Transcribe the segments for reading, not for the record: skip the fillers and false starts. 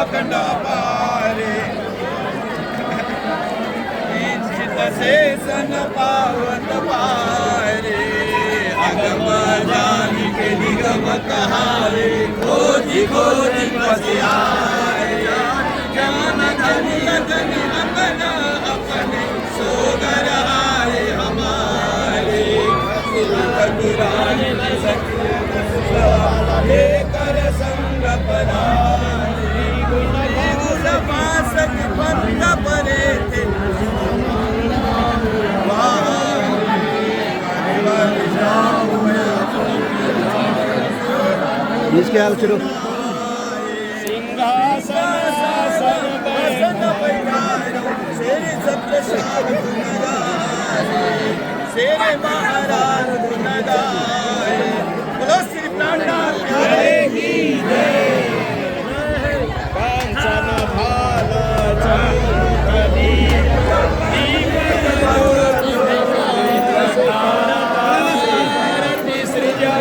कंडा पारे से सन पावत पारे अगम जान के निगम कहारे खोजी खोजी पसियारे ज्ञान धनी धनी अपना अपने सोगर आए हमारे कटुराने सत्य कर संग परारे गुण पासक पंथ परे थे इसके हाल चलो सिंहासन शासन बसन बैठारो शेरे सप्त शाह गुनगाए शेरे महाराज गुनगाए बोलो श्री प्राणनाथ प्यारे की जय कांचन भाल चंद्रकली दीपक ज्योति सृजा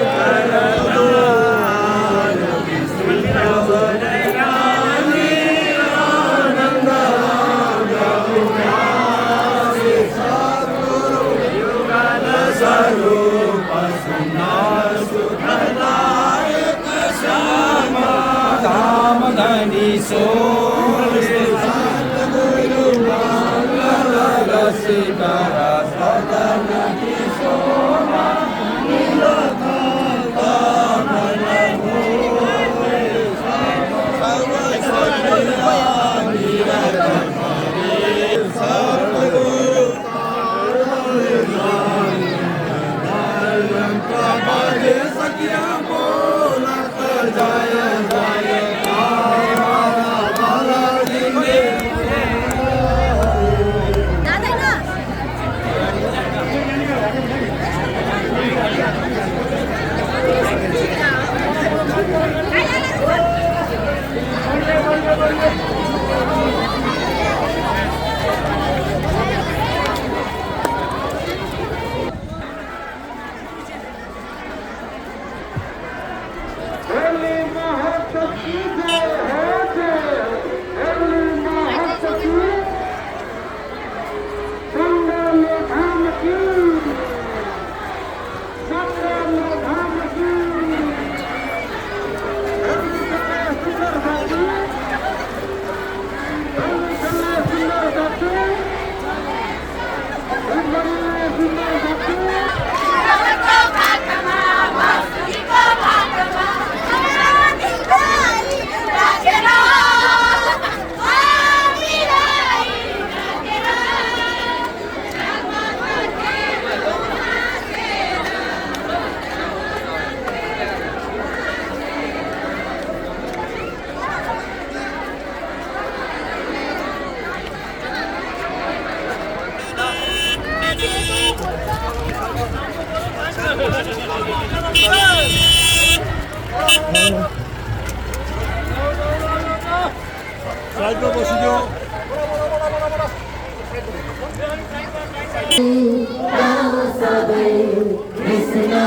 सो सतगुरु मंगल रसिकरा सदन की शोभा 사이드 보시죠. कृष्णा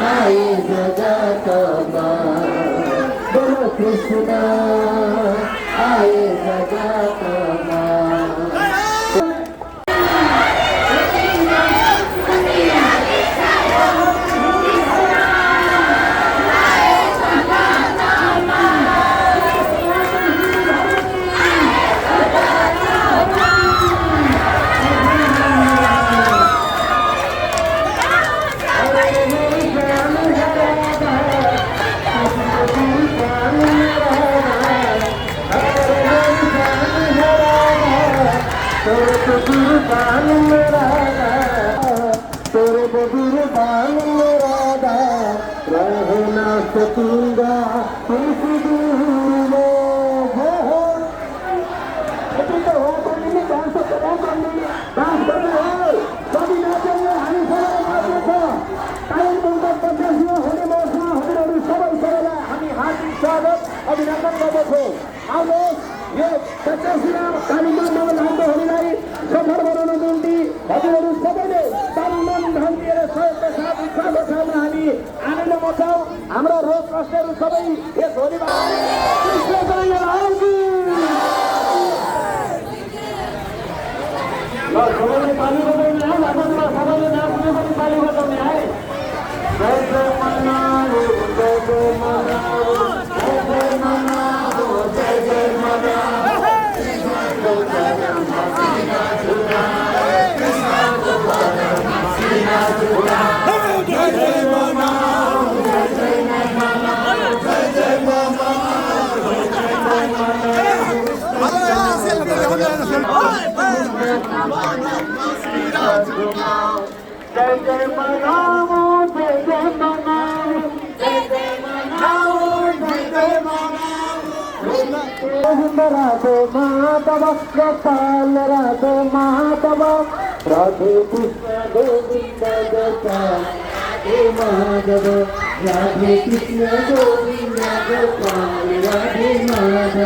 आए जगत बोलो कृष्णा आए जगत भएको छु। आउनुहोस् यो सच्चासिना कालीमा मगन हाम्रो होलीलाई सफल बनाउनको निम्ति हजुरहरू सबैले तन मन धन दिएर सहयोगका साथ उत्साहका साथमा हामी आनन्द मचाऊ। हाम्रा रोग कष्टहरू सबै यस होलीमा कृष्ण जय रामजी। सबैले ताली बजाउने है, आफूमा सबैले नाच्ने पनि ताली बजाउने है। जय जय मनाऊ, जय जय मनाऊ, जय जय मनाऊ, जय जय मनाऊ। जय जय मनाऊ, जय जय मनाऊ, जय जय मनाऊ, जय जय मनाऊ। राधे माधव गोपाल राधे माधव राधे कृष्ण गोविंद गोपाल राधे माधव राधे कृष्ण गोविंद गोपाल राधे माधव।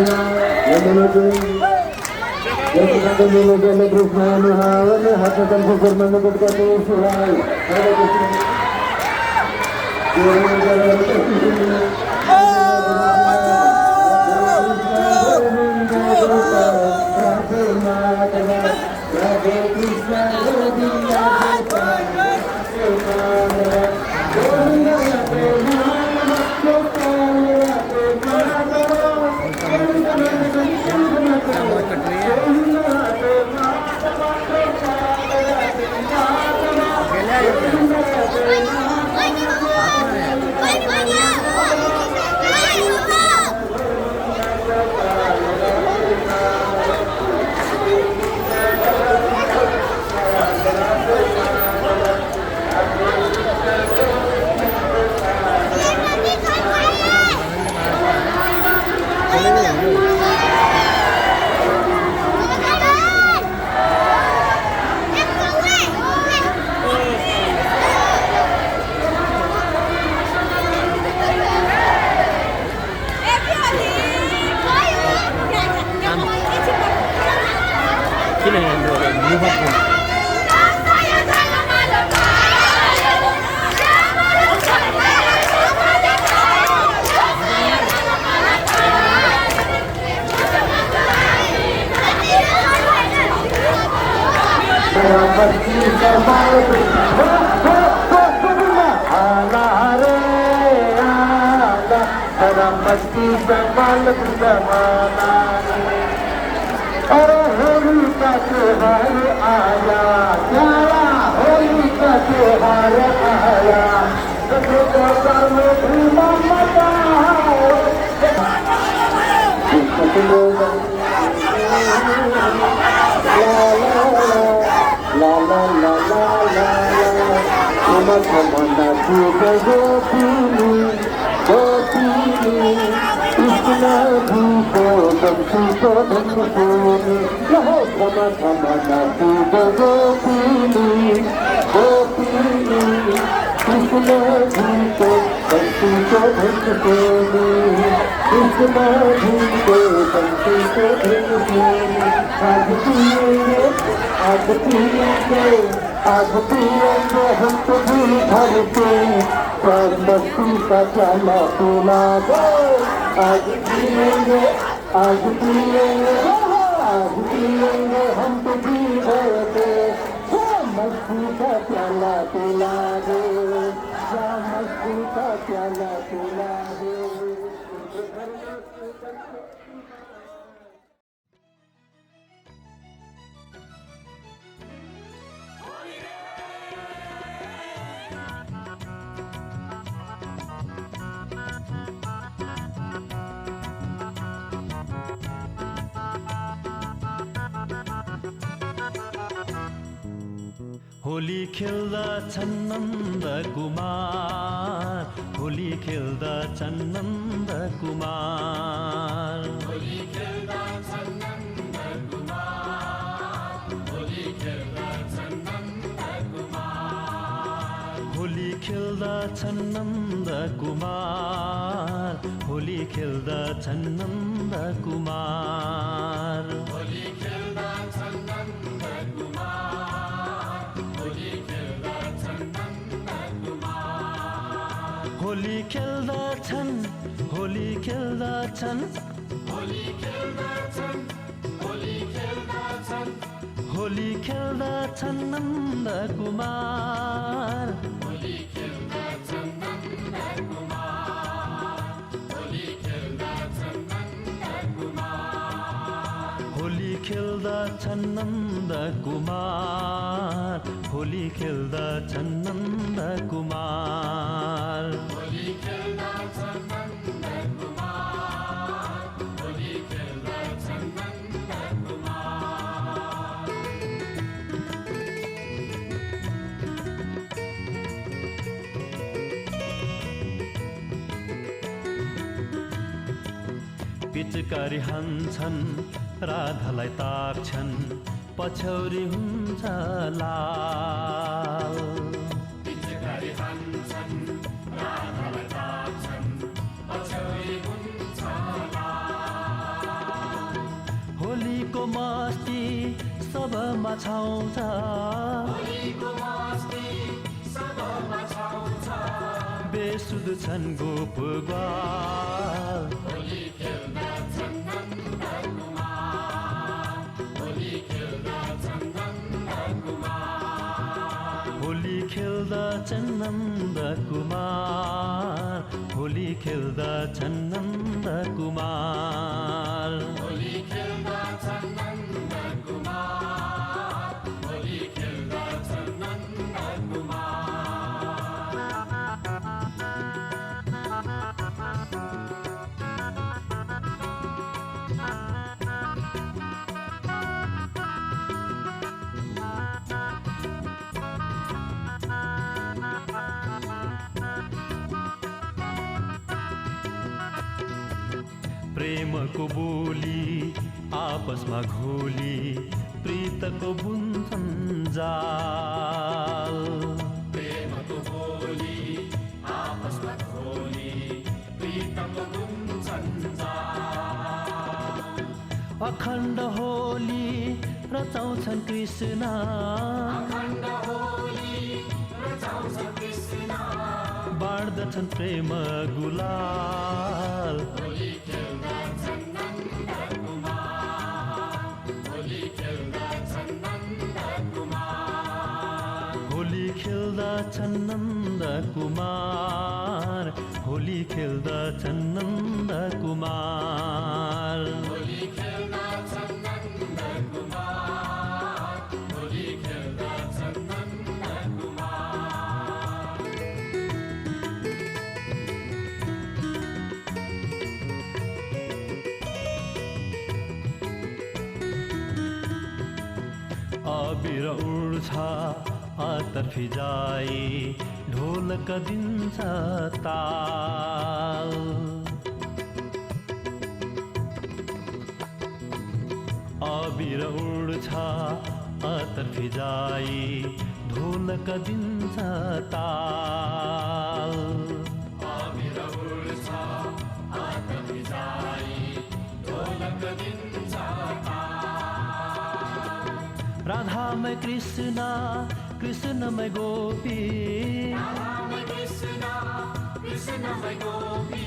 मस्ती जमाल जमाना अरे होली का त्योहार आया प्यारा होली का त्योहार आया ला ला ला ला ला ला कृष्ण भूको दंशु को धनसूनी यहो धम धम नाचू गोपीनी गोपीनी कृष्ण भूको दंशु को धनसूनी कृष्ण भूको दंशु को धनसूनी आज पिएंगे आज पिएंगे आज पिएंगे हम तो दिल भर के पर मस्ती का प्याला पिला दो आज पिएंगे आज पिएंगे आज पिएंगे हम तो जी भर के मस्ती का प्याला पिला दे मस्ती का प्याला पिला दे। होली खेल्दछन् नन्द कुमार होली खेल्दछन् नन्द कुमार होली खेल्दछन् नन्द कुमार होली खेल्दछन् नन्द कुमार होली खेल्दछन् नन्द कुमार होली खेल्दछन् नन्द कुमार होली खेल्दछन् नन्दकुमार होली खेल्दछन् नन्दकुमार होली खेल्दछन् होली खेल्दछन् होली खेल्दछन् होली खेल्दछन् होली खेल्दछन् नन्दकुमार होली खेल्दछन् नन्दकुमार होली खेल्दछन् नन्दकुमार होली खेल्दछन् नन्दकुमार होली खेल्दछन् नन्दकुमार होली खेल्दछन् नन्दकुमार होली खेल्दछन् नन्दकुमार पिचकारी हान्छन् राधालाई ताक्छन् पछौरी हुन्छ लाल पिचकारी हान्छन् राधालाई ताक्छन् पछौरी हुन्छ लाल होलीको मस्ती सबमा छाउँछ होलीको मस्ती सबमा छाउँछ बेसुध छन् गोप ग्वाल होली खेल्दछन् नन्दकुमार होली खेल्दछन् नन्दकुमार होली खेल्दछन् नन्दकुमार होली खेल्दछन् नन्दकुमार होली खेल्दछन् नन्दकुमार होली खेल्दछन् नन्दकुमार प्रेमको बोली आपसमा घोली प्रीतको बुन्छन् जाल प्रेमको बोली आपसमा खोली प्रीतको गुन्छन् जाल अखण्ड होली रचाउँछन् कृष्ण अखण्ड होली रचाउँछन् कृष्ण बाँड्दछन् प्रेम गुलाल होली खेल्दछन् नन्दकुमार होली खेल्दछन् नन्दकुमार होली खेल्दछन् नन्दकुमार होली खेल्दछन् नन्दकुमार होली खेल्दछन् नन्दकुमार होली खेल्दछन् नन्दकुमार अबिर उड्छ अतर फिजाई ढोलक दिन्छ ताल अबिर उड्छ अतर फिजाई ढोलक दिन्छ ताल अबिर उड्छ आँखा भिजाई ढोलक दिन्छ ताल राधामय कृष्ण कृष्णमय गोपी राधामय कृष्ण कृष्णमय गोपी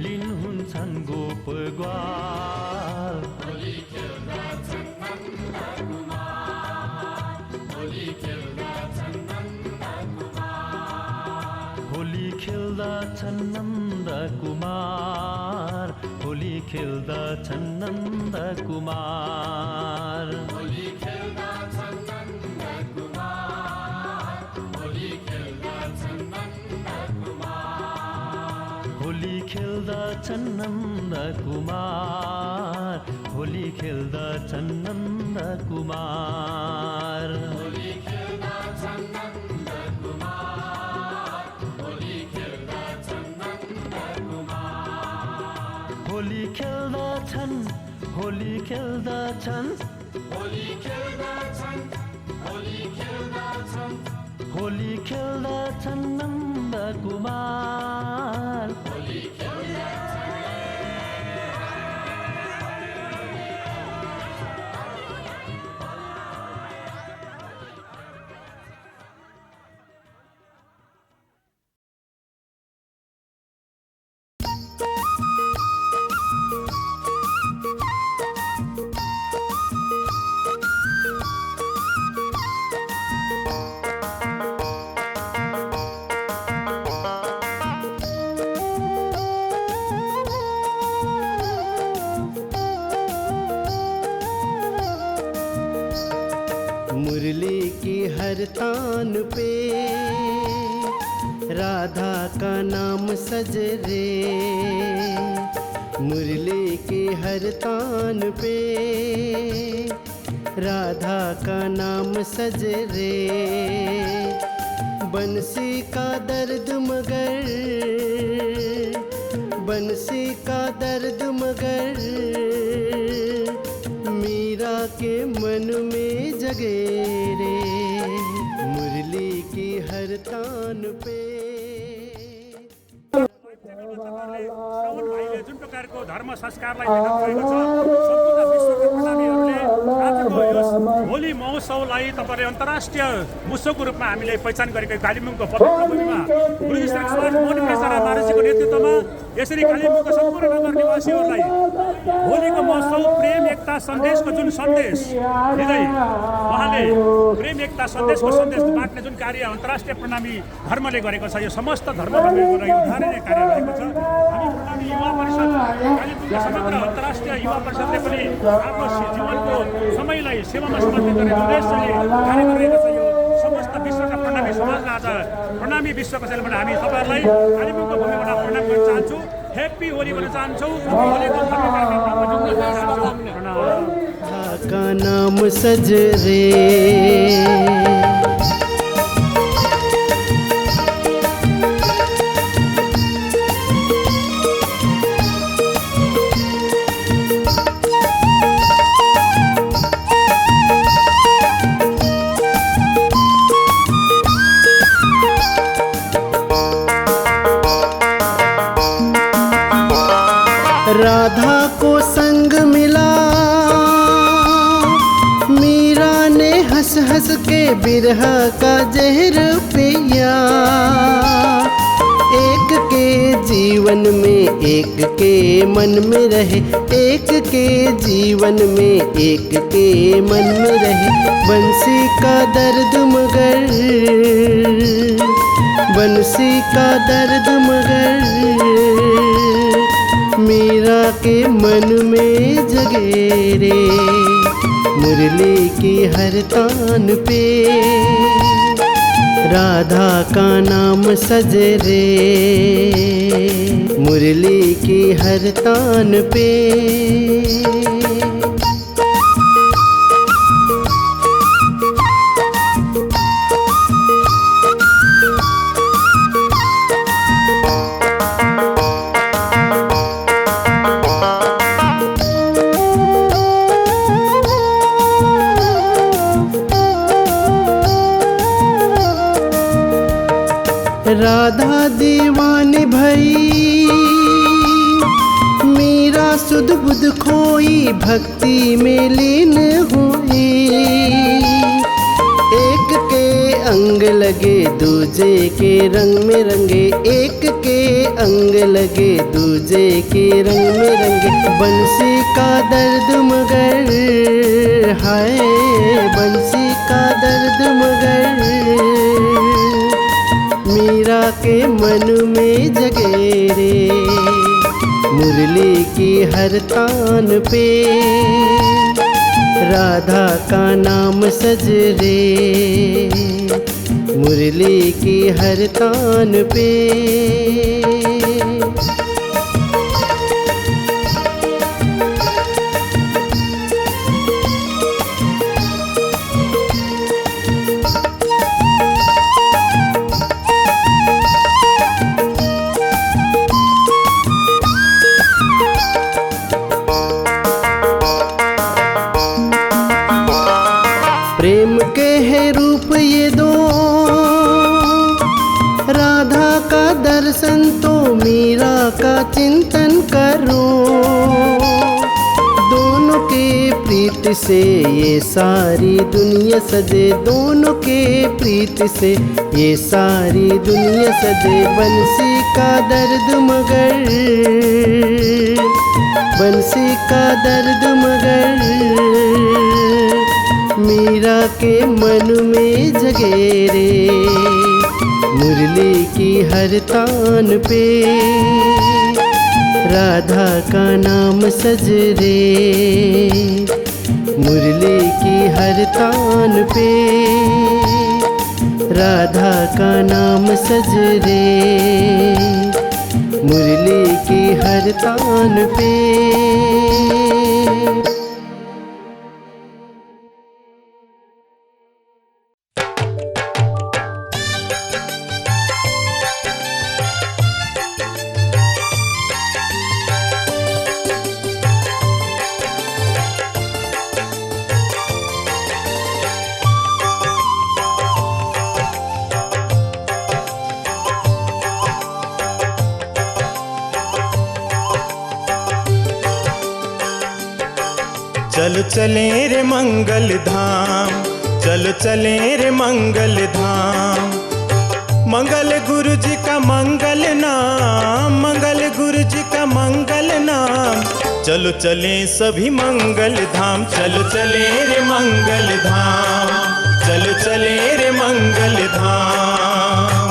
लिनुहुन्छन् गोप ग्वाल होली खेल्दछन् नन्दकुमार होली खेल्दछन् नन्दकुमार होली खेल्दछन् नन्दकुमार होली खेल्दछन् नन्दकुमार होली खेल्दछन् नन्दकुमार होली खेल्दछन् नन्दकुमार होली खेल्दछन् नन्दकुमार होली खेल्दछन् नन्दकुमार होली खेल्दछन् नन्दकुमार होली खेल्दछन् नन्दकुमार होली खेल्दछन् होली खेल्दछन् होली खेल्दछन् होली खेल्दछन् होली खेल्दछन् नन्दकुमार होली खेल्दछन् तान पे राधा का नाम सज रे, मुरली की हर तान पे राधा का नाम सज रे। बंसी का दर्द मगर, बंसी का दर्द मगर मीरा के मन में जगे रे, मुरली की हर तान पे। श्रवण भाइले जुन प्रकारको धर्म संस्कारलाई देखाउनुभएको छ, सम्पूर्ण विश्वका प्रणामीहरूले आजको यस होली महोत्सवलाई तपाईले अन्तर्राष्ट्रिय उत्सवको रूपमा हामीले पहिचान गरेको कालिम्पोङको पवित्र भूमिमा गुरुजी श्री मोनिप्रेसरा महाराजको नेतृत्वमा यसरी कालिम्पोङको सम्पूर्ण नगर निवासीहरूलाई होलीको महोत्सव प्रेम एकता सन्देशको जुन सन्देश दिँदै उहाँले प्रेम एकता सन्देशको सन्देश बाँड्ने जुन कार्य अन्तर्राष्ट्रिय प्रणामी धर्मले गरेको छ, यो समस्त धर्महरूको लागि उदाहरणीय कार्य रहेको छ। हामी प्रणामी युवा परिषद कालिम्पोङको समग्र अन्तर्राष्ट्रिय युवा परिषदले पनि आफ्नो जीवनको समयलाई सेवामा समर्पित गर्ने उद्देश्यले कार्य गरिरहेको छ। यो समस्त विश्वका प्रणामी समाजलाई आज प्रणामी विश्वको सेलबाट हामी तपाईँहरूलाई कालिम्पोङको भूमिबाट प्रणाम गर्न चाहन्छु। ह्याप्पी होली भन्न चाहन्छौँ। होलीको भव्य कार्यक्रममा जोड्न चाहन्छौँ। प्रणाम। का नाम सज रे, राधा को संग मिला मीरा ने हंस हंस के बिरह का जहर पिया। एक के जीवन में एक के मन में रहे, एक के जीवन में एक के मन में रहे। बंसी का दर्द मगर, बंसी का दर्द मगर मीरा के मन में जगे रे, मुरली की हर तान पे राधा का नाम सज रे, मुरली की हर तान पे। राधा दीवानी भई मीरा सुध बुध खोई, भक्ति में लीन हुई। एक के अंग लगे दूजे के रंग में रंगे, एक के अंग लगे दूजे के रंग में रंगे। बंसी का दर्द मगर, हाय बंसी का दर्द मगर मीरा के मन में जगे रे, मुरली की हर तान पे राधा का नाम सज रे, मुरली की हर तान पे। प्रेम के है रूप ये दो, राधा का दर्शन तो मीरा का चिंतन करो। दोनों के प्रीत से ये सारी दुनिया सजे, दोनों के प्रीत से ये सारी दुनिया सजे। बंसी का दर्द मगर, बंसी का दर्द मगर मीरा के मन में जगे रे, मुरली की हर तान पे राधा का नाम सज रे, मुरली की हर तान पे राधा का नाम सज रे, मुरली की हर तान पे। चलो चले रे मंगल धाम, चलो चले रे मंगल धाम। मंगल गुरु जी का मंगल नाम, मंगल गुरु जी का मंगल नाम। चलो चले सभी मंगल धाम, चलो चले रे मंगल धाम, चलो चले रे मंगल धाम।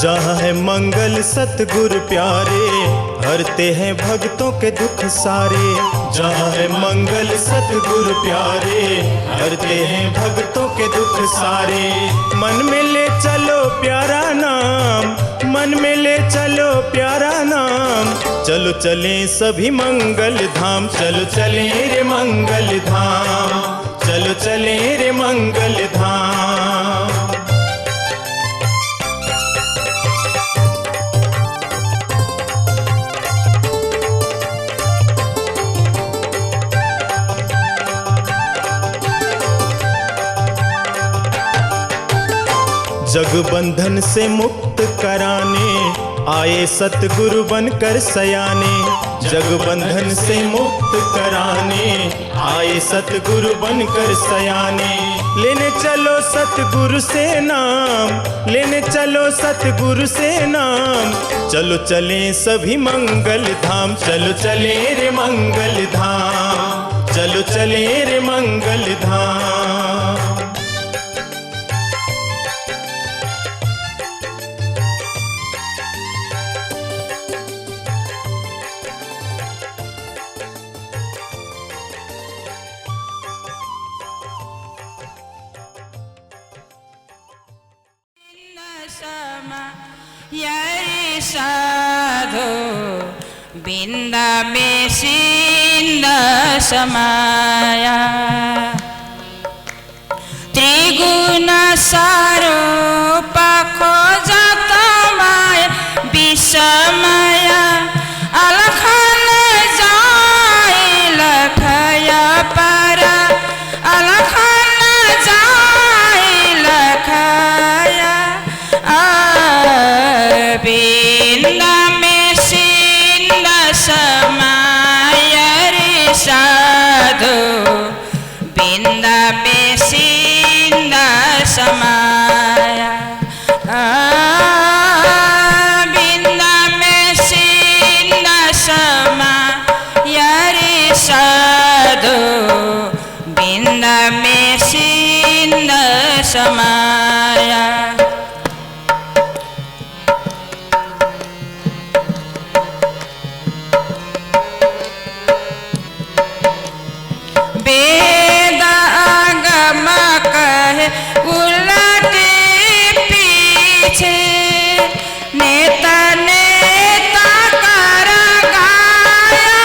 जहाँ है मंगल सतगुरु प्यारे, हरते हैं भक्तों के दुख सारे। जहाँ है मंगल सतगुरु प्यारे, हरते हैं भक्तों के दुख सारे। मन में ले चलो प्यारा नाम, मन में ले चलो प्यारा नाम। चलो चले सभी मंगल धाम, चलो चले रे मंगल धाम, चलो चले रे मंगल धाम। जग बंधन से मुक्त कराने आए सतगुरु बनकर सयाने। जग बंधन से मुक्त कराने आए सतगुरु बनकर सयाने। लेने चलो सतगुरु से नाम, लेने चलो सतगुरु से नाम। चलो चले सभी मंगल धाम, चलो चले रे मंगल धाम, चलो चले रे मंगल धाम। यारी साधो बिंदा में सिंदा समाया। त्रिगुण सारूप खोजत माया विषमया। अलखन जाय लखया पारा, अलखन जाय लखया। बिंदा में सिंदा समाया रे साधु, बिंदा में सिंदा समाया। बिंदा में सिंदा समाया रे साधु, बिंदा में सिंदा समाया। वेद आगम कहे उलटे पीछे, नेता नेता कर गाया।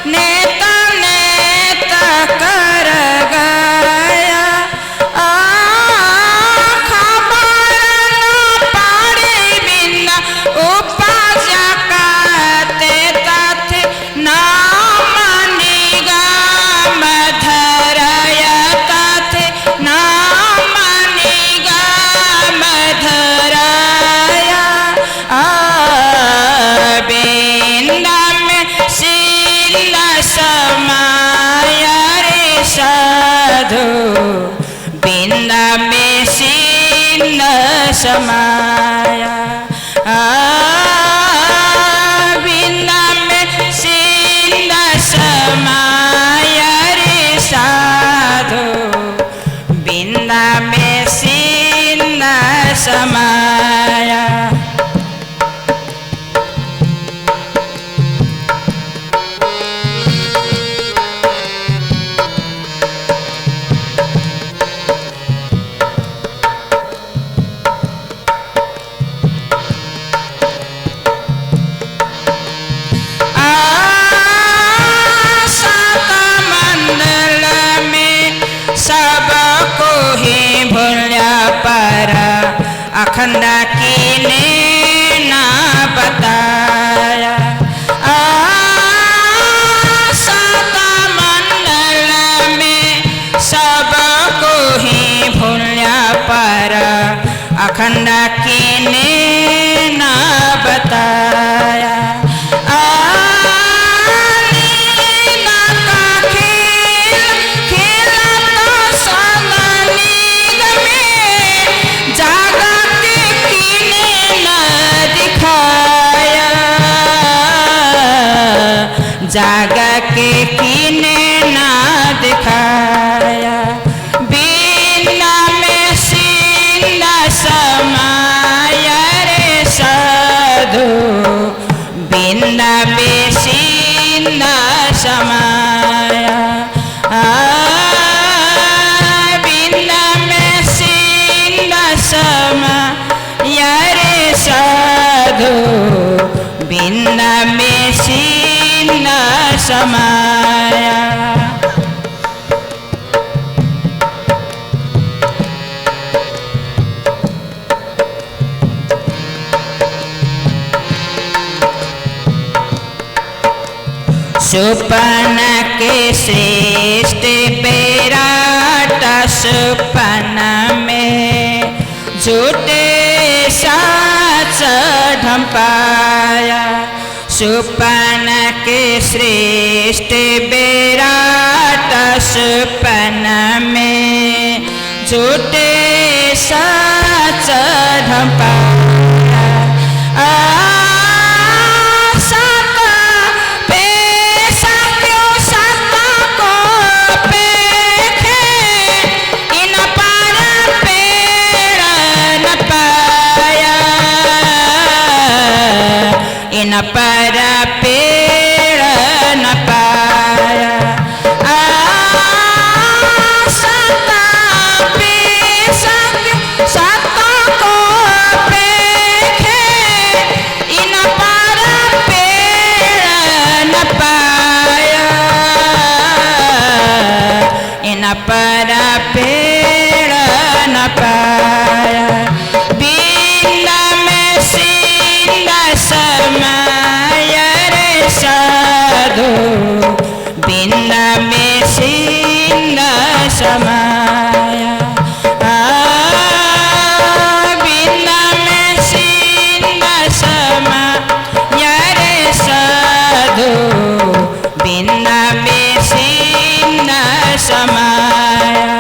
नेता नेता कर गाया। खबर न पाड़ी बिना उपज काते तथे नाम निगम धरया। तथे नाम निगम धरया। बिंदा में सिंदा समाया रे साधु, बिंदा में सिंदा समाया। बिंदा में सिंदा समाया रे साधु, बिंदा जाग के किने ना दिखाया बिना में सीना समाया रे साधु बिना में सीना समाया बिना में सीना समाया रे साधु बिना में सीना समाया सुपन के श्रेष्ठ बेराट सुपन में झूठे साच ढंपाया सुपन के श्रेष्ठ बेराट सुपन में झूठे साच ढंपाया इन पर पेड़ न पाया सता को पेखे इन पर पेड़ न पाया इन पर पेड़ न पाया बिना में सीना समाया रे साधु बिना में सीना समाया बिना में सीना समाया रे साधु बिना में सीना समाया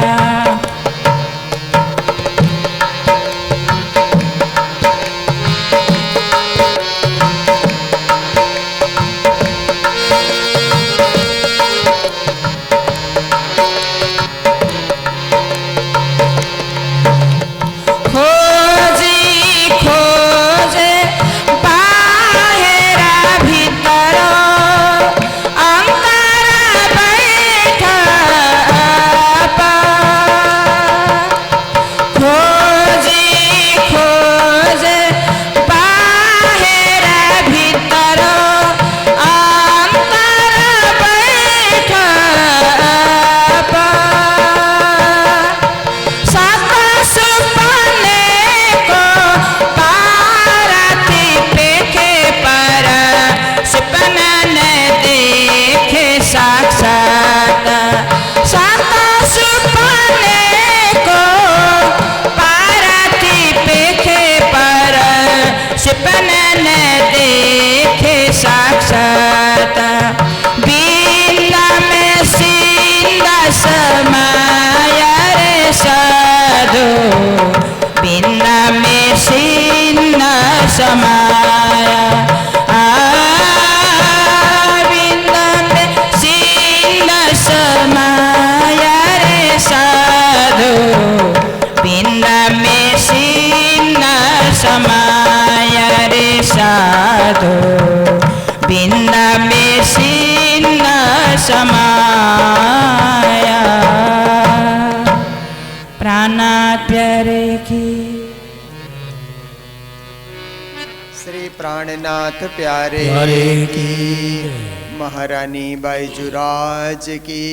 साक्षात बिना में सीना समाया रे साधु बिना में सीना समाया बिना में सीना समाया रे साधु बिना में सीना समाया रे साधु बिना में सीना समाया प्राणा प्यारे की श्री प्राणनाथ प्यारे की महारानी बाईजुराज की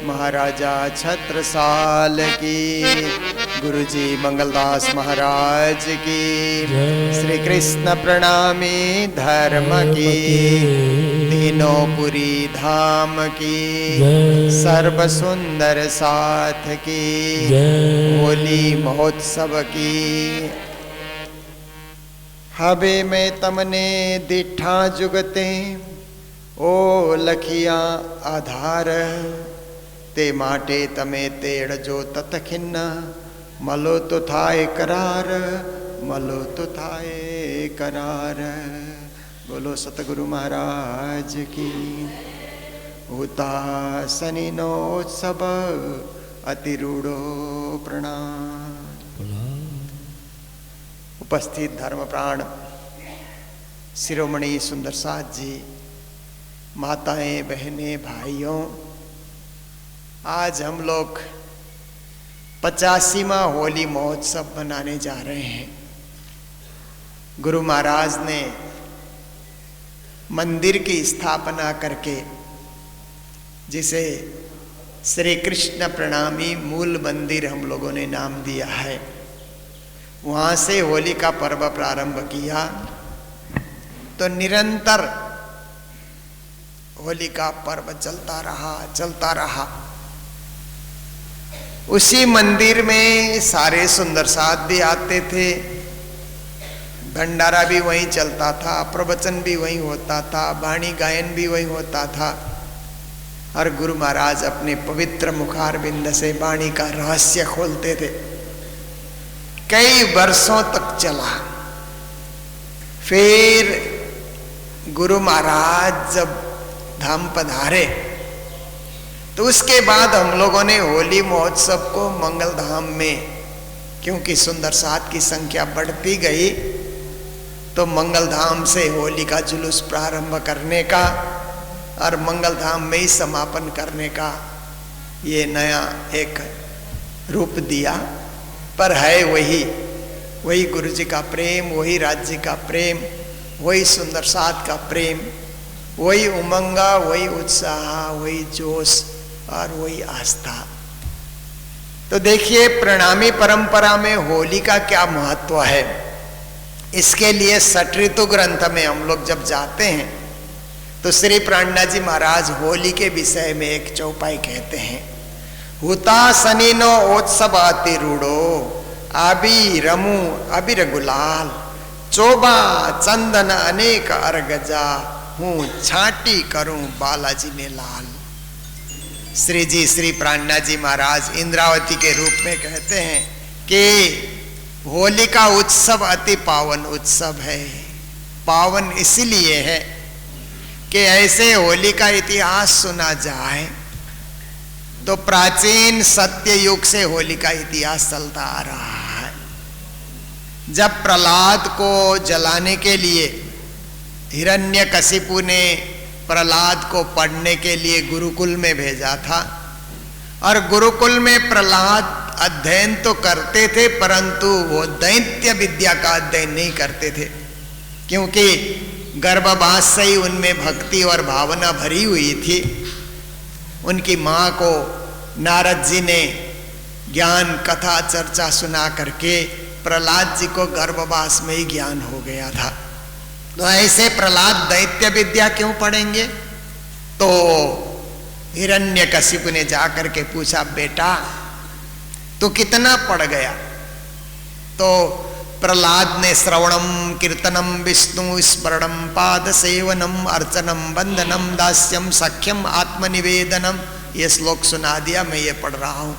महाराजा छत्रसाल की गुरुजी मंगलदास महाराज की श्री कृष्ण प्रणामी धर्म की दीनोपुरी धाम की सर्व सुंदर साथ की होली महोत्सव की हबे में तमने दिठा जुगते ओ लखिया आधार ते माटे तमे तेड़ जो ततखिन्न मलो तो थाए करार मलो तो थाए करार बोलो सतगुरु महाराज की। हुतासनिनोत्सव अतिरूढ़ो प्रणाम। उपस्थित धर्मप्राण शिरोमणि सुंदर साथ जी, माताएं, बहनें, भाइयों, आज हम लोग 85वां होली महोत्सव मनाने जा रहे हैं। गुरु महाराज ने मंदिर की स्थापना करके, जिसे श्री कृष्ण प्रणामी मूल मंदिर हम लोगों ने नाम दिया है, वहाँ से होली का पर्व प्रारंभ किया। तो निरंतर होली का पर्व चलता रहा। उसी मंदिर में सारे सुंदर साथ भी आते थे, भंडारा भी वहीं चलता था, प्रवचन भी वहीं होता था, वाणी गायन भी वहीं होता था। और गुरु महाराज अपने पवित्र मुखारबिंद से वाणी का रहस्य खोलते थे। कई वर्षों तक चला। फिर गुरु महाराज जब धाम पधारे तो उसके बाद हम लोगों ने होली महोत्सव को मंगल धाम में, क्योंकि सुंदर साथ की संख्या बढ़ती गई, तो मंगल धाम से होली का जुलूस प्रारंभ करने का और मंगल धाम में ही समापन करने का ये नया एक रूप दिया। पर है वही गुरु जी का प्रेम, वही राज्य का प्रेम, वही सुंदर साथ का प्रेम, वही उमंगा, वही उत्साह, वही जोश और वही आस्था। तो देखिए, प्रणामी परंपरा में होली का क्या महत्व है। इसके लिए सठ ऋतु ग्रंथ में हम लोग जब जाते हैं तो श्री प्राणनाथ जी महाराज होली के विषय में एक चौपाई कहते हैं। हुतासनिनो उत्सवाति रूढ़ो अबीरमु अबीर गुलाल चोबा चंदन अनेक अर्गजा हूँ छाटी करूं बालाजी में लाल। श्री प्राणनाथ जी महाराज इंद्रावती के रूप में कहते हैं कि होली का उत्सव अति पावन उत्सव है। पावन इसलिए है कि ऐसे होली का इतिहास सुना जाए तो प्राचीन सत्य युग से होली का इतिहास चलता आ रहा है। जब प्रहलाद को जलाने के लिए हिरण्यकशिपु ने प्रहलाद को पढ़ने के लिए गुरुकुल में भेजा था, और गुरुकुल में प्रहलाद अध्ययन तो करते थे परंतु वो दैत्य विद्या का अध्ययन नहीं करते थे, क्योंकि गर्भवास से ही उनमें भक्ति और भावना भरी हुई थी। उनकी माँ को नारद जी ने ज्ञान कथा चर्चा सुना करके प्रहलाद जी को गर्भवास में ही ज्ञान हो गया था। तो ऐसे प्रहलाद दैत्य विद्या क्यों पढ़ेंगे? तो हिरण्यकशिपु ने जाकर के पूछा, बेटा तू कितना पढ़ गया? तो प्रहलाद ने श्रवणम कीर्तनम विष्णु स्मरणम पाद सेवनम अर्चनम वंदनम दास्यम सख्यम आत्मनिवेदनम ये श्लोक सुना दिया। मैं ये पढ़ रहा हूँ।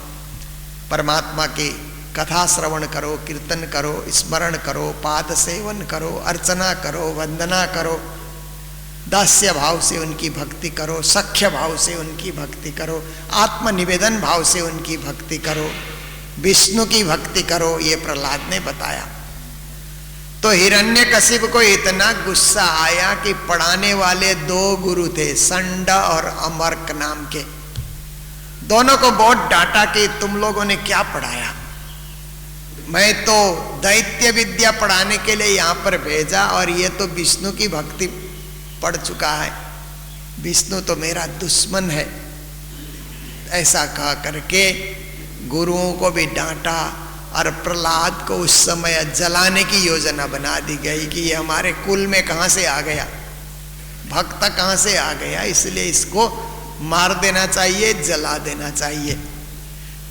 परमात्मा की कथा श्रवण करो, कीर्तन करो, स्मरण करो, पाद सेवन करो, अर्चना करो, वंदना करो, दास्य भाव से उनकी भक्ति करो, सख्य भाव से उनकी भक्ति करो, आत्मनिवेदन भाव से उनकी भक्ति करो, विष्णु की भक्ति करो, ये प्रहलाद ने बताया। तो हिरण्यकशिपु को इतना गुस्सा आया कि पढ़ाने वाले दो गुरु थे, संड और अमर्क नाम के। दोनों को बहुत डांटा कि तुम लोगों ने क्या पढ़ाया। मैं तो दैत्य विद्या पढ़ाने के लिए यहाँ पर भेजा और ये तो विष्णु की भक्ति पढ़ चुका है। विष्णु तो मेरा दुश्मन है। ऐसा कहा करके गुरुओं को भी डांटा और प्रहलाद को उस समय जलाने की योजना बना दी गई कि ये हमारे कुल में कहाँ से आ गया, भक्त कहाँ से आ गया, इसलिए इसको मार देना चाहिए, जला देना चाहिए।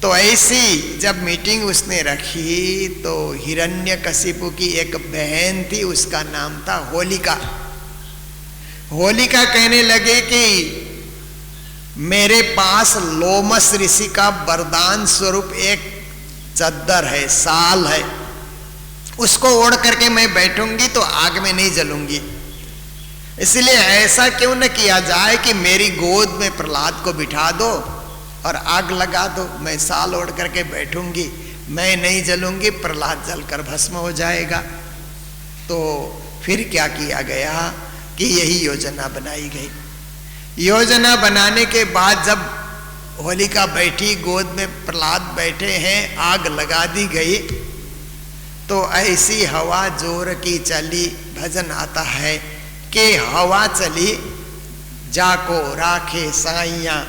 तो ऐसी जब मीटिंग उसने रखी तो हिरण्यकशिपु की एक बहन थी, उसका नाम था होलिका। होलिका कहने लगे कि मेरे पास लोमस ऋषि का वरदान स्वरूप एक चद्दर है, साल है, उसको ओढ़ करके मैं बैठूंगी तो आग में नहीं जलूंगी। इसलिए ऐसा क्यों न किया जाए कि मेरी गोद में प्रहलाद को बिठा दो और आग लगा दो, मैं साल ओढ़ करके बैठूंगी, मैं नहीं जलूंगी, प्रहलाद जलकर भस्म हो जाएगा। तो फिर क्या किया गया कि यही योजना बनाई गई। योजना बनाने के बाद जब होलिका बैठी, गोद में प्रहलाद बैठे हैं, आग लगा दी गई, तो ऐसी हवा जोर की चली, भजन आता है कि हवा चली जाको राखे साइया,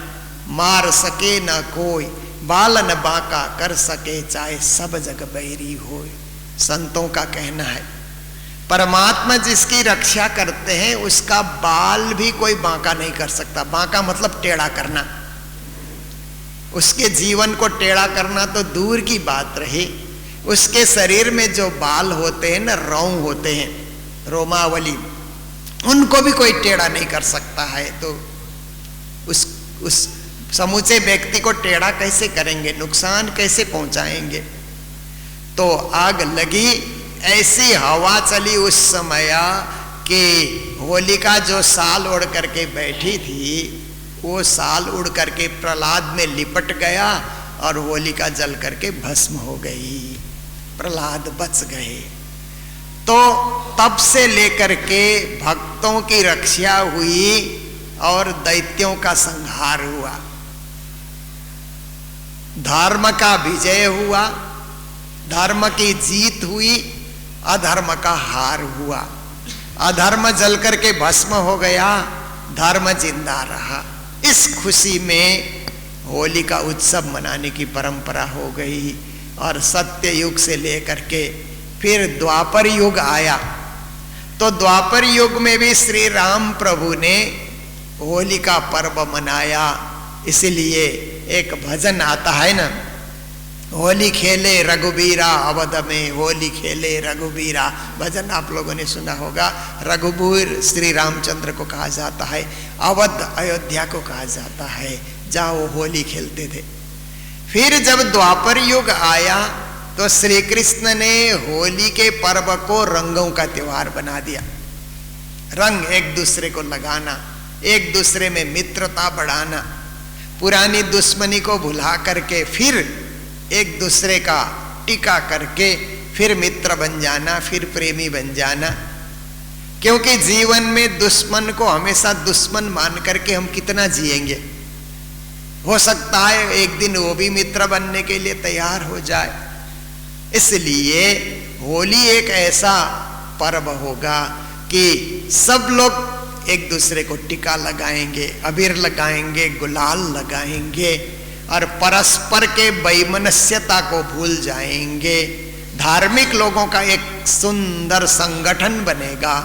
मार सके न कोई, बालन बांका कर सके चाहे सब जग बैरी होए। संतों का कहना है परमात्मा जिसकी रक्षा करते हैं उसका बाल भी कोई बांका नहीं कर सकता। बांका मतलब टेढ़ा करना, उसके जीवन को टेढ़ा करना तो दूर की बात रही, उसके शरीर में जो बाल होते हैं ना, रौं होते हैं, रोमावली, उनको भी कोई टेढ़ा नहीं कर सकता है। तो उस समूचे व्यक्ति को टेढ़ा कैसे करेंगे, नुकसान कैसे पहुंचाएंगे। तो आग लगी, ऐसी हवा चली उस समय कि होलिका जो साल उड़ करके बैठी थी वो साल उड़ करके प्रहलाद में लिपट गया और होलिका जल करके भस्म हो गई, प्रहलाद बच गए। तो तब से लेकर के भक्तों की रक्षा हुई और दैत्यों का संहार हुआ, धर्म का विजय हुआ, धर्म की जीत हुई, अधर्म का हार हुआ। अधर्म जल करके भस्म हो गया, धर्म जिंदा रहा। इस खुशी में होली का उत्सव मनाने की परंपरा हो गई। और सत्य युग से लेकर के फिर द्वापर युग आया, तो द्वापर युग में भी श्री राम प्रभु ने होली का पर्व मनाया। इसलिए एक भजन आता है ना, होली खेले रघुबीरा अवध में, होली खेले रघुबीरा, भजन आप लोगों ने सुना होगा। रघुबीर श्री रामचंद्र को कहा जाता है, अवध अयोध्या को कहा जाता है, जहाँ वो होली खेलते थे। फिर जब द्वापर युग आया तो श्री कृष्ण ने होली के पर्व को रंगों का त्योहार बना दिया। रंग एक दूसरे को लगाना, एक दूसरे में मित्रता बढ़ाना, पुरानी दुश्मनी को भुला करके फिर एक दूसरे का टीका करके फिर मित्र बन जाना, फिर प्रेमी बन जाना। क्योंकि जीवन में दुश्मन को हमेशा दुश्मन मान करके हम कितना जिएंगे। हो सकता है एक दिन वो भी मित्र बनने के लिए तैयार हो जाए। इसलिए होली एक ऐसा पर्व होगा कि सब लोग एक दूसरे को टीका लगाएंगे, अबीर लगाएंगे, गुलाल लगाएंगे और परस्पर के वैमनस्यता को भूल जाएंगे। धार्मिक लोगों का एक सुंदर संगठन बनेगा,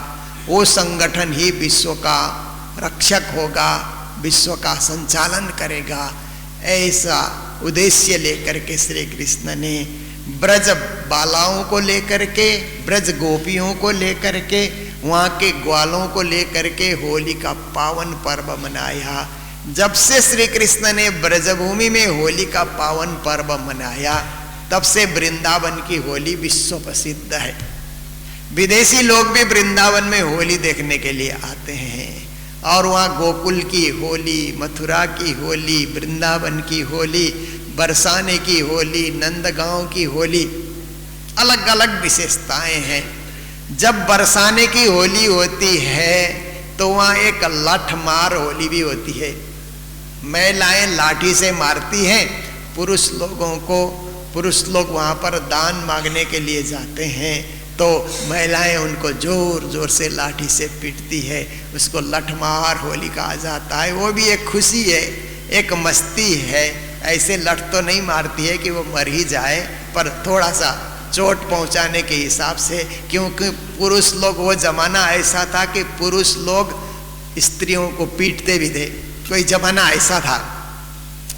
वो संगठन ही विश्व का रक्षक होगा, विश्व का संचालन करेगा। ऐसा उद्देश्य लेकर के श्री कृष्ण ने ब्रज बालाओं को लेकर के, ब्रज गोपियों को लेकर के, वहाँ के ग्वालों को लेकर के होली का पावन पर्व मनाया। जब से श्री कृष्ण ने ब्रजभूमि में होली का पावन पर्व मनाया, तब से वृंदावन की होली विश्व प्रसिद्ध है। विदेशी लोग भी वृंदावन में होली देखने के लिए आते हैं और वहाँ गोकुल की होली, मथुरा की होली, वृंदावन की होली, बरसाने की होली, नंदगांव की होली, अलग अलग विशेषताएं हैं। जब बरसाने की होली होती है तो वहाँ एक लठमार होली भी होती है। महिलाएं लाठी से मारती हैं पुरुष लोगों को। पुरुष लोग वहाँ पर दान मांगने के लिए जाते हैं तो महिलाएं उनको जोर जोर से लाठी से पीटती है, उसको लठमार होली कहा जाता है। वो भी एक खुशी है, एक मस्ती है। ऐसे लठ तो नहीं मारती है कि वो मर ही जाए, पर थोड़ा सा चोट पहुंचाने के हिसाब से, क्योंकि पुरुष लोग, वो जमाना ऐसा था कि पुरुष लोग स्त्रियों को पीटते भी थे। कोई जमाना ऐसा था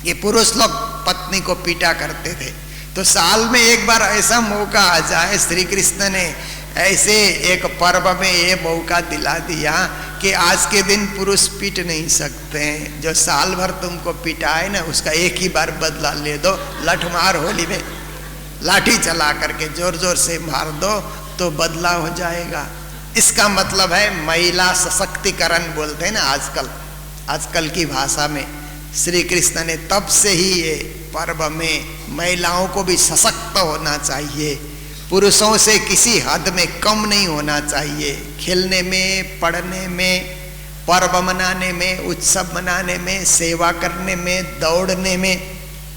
कि पुरुष लोग पत्नी को पीटा करते थे। तो साल में एक बार ऐसा मौका आ जाए, श्री कृष्ण ने ऐसे एक पर्व में ये मौका दिला दिया कि आज के दिन पुरुष पीट नहीं सकते। जो साल भर तुमको पिटाए ना, उसका एक ही बार बदला ले दो। लठमार होली में लाठी चला करके जोर जोर से मार दो तो बदला हो जाएगा। इसका मतलब है महिला सशक्तिकरण बोलते हैं ना आजकल की भाषा में। श्री कृष्ण ने तब से ही ये पर्व में महिलाओं को भी सशक्त होना चाहिए, पुरुषों से किसी हद में कम नहीं होना चाहिए। खेलने में, पढ़ने में, पर्व मनाने में, उत्सव मनाने में, सेवा करने में, दौड़ने में,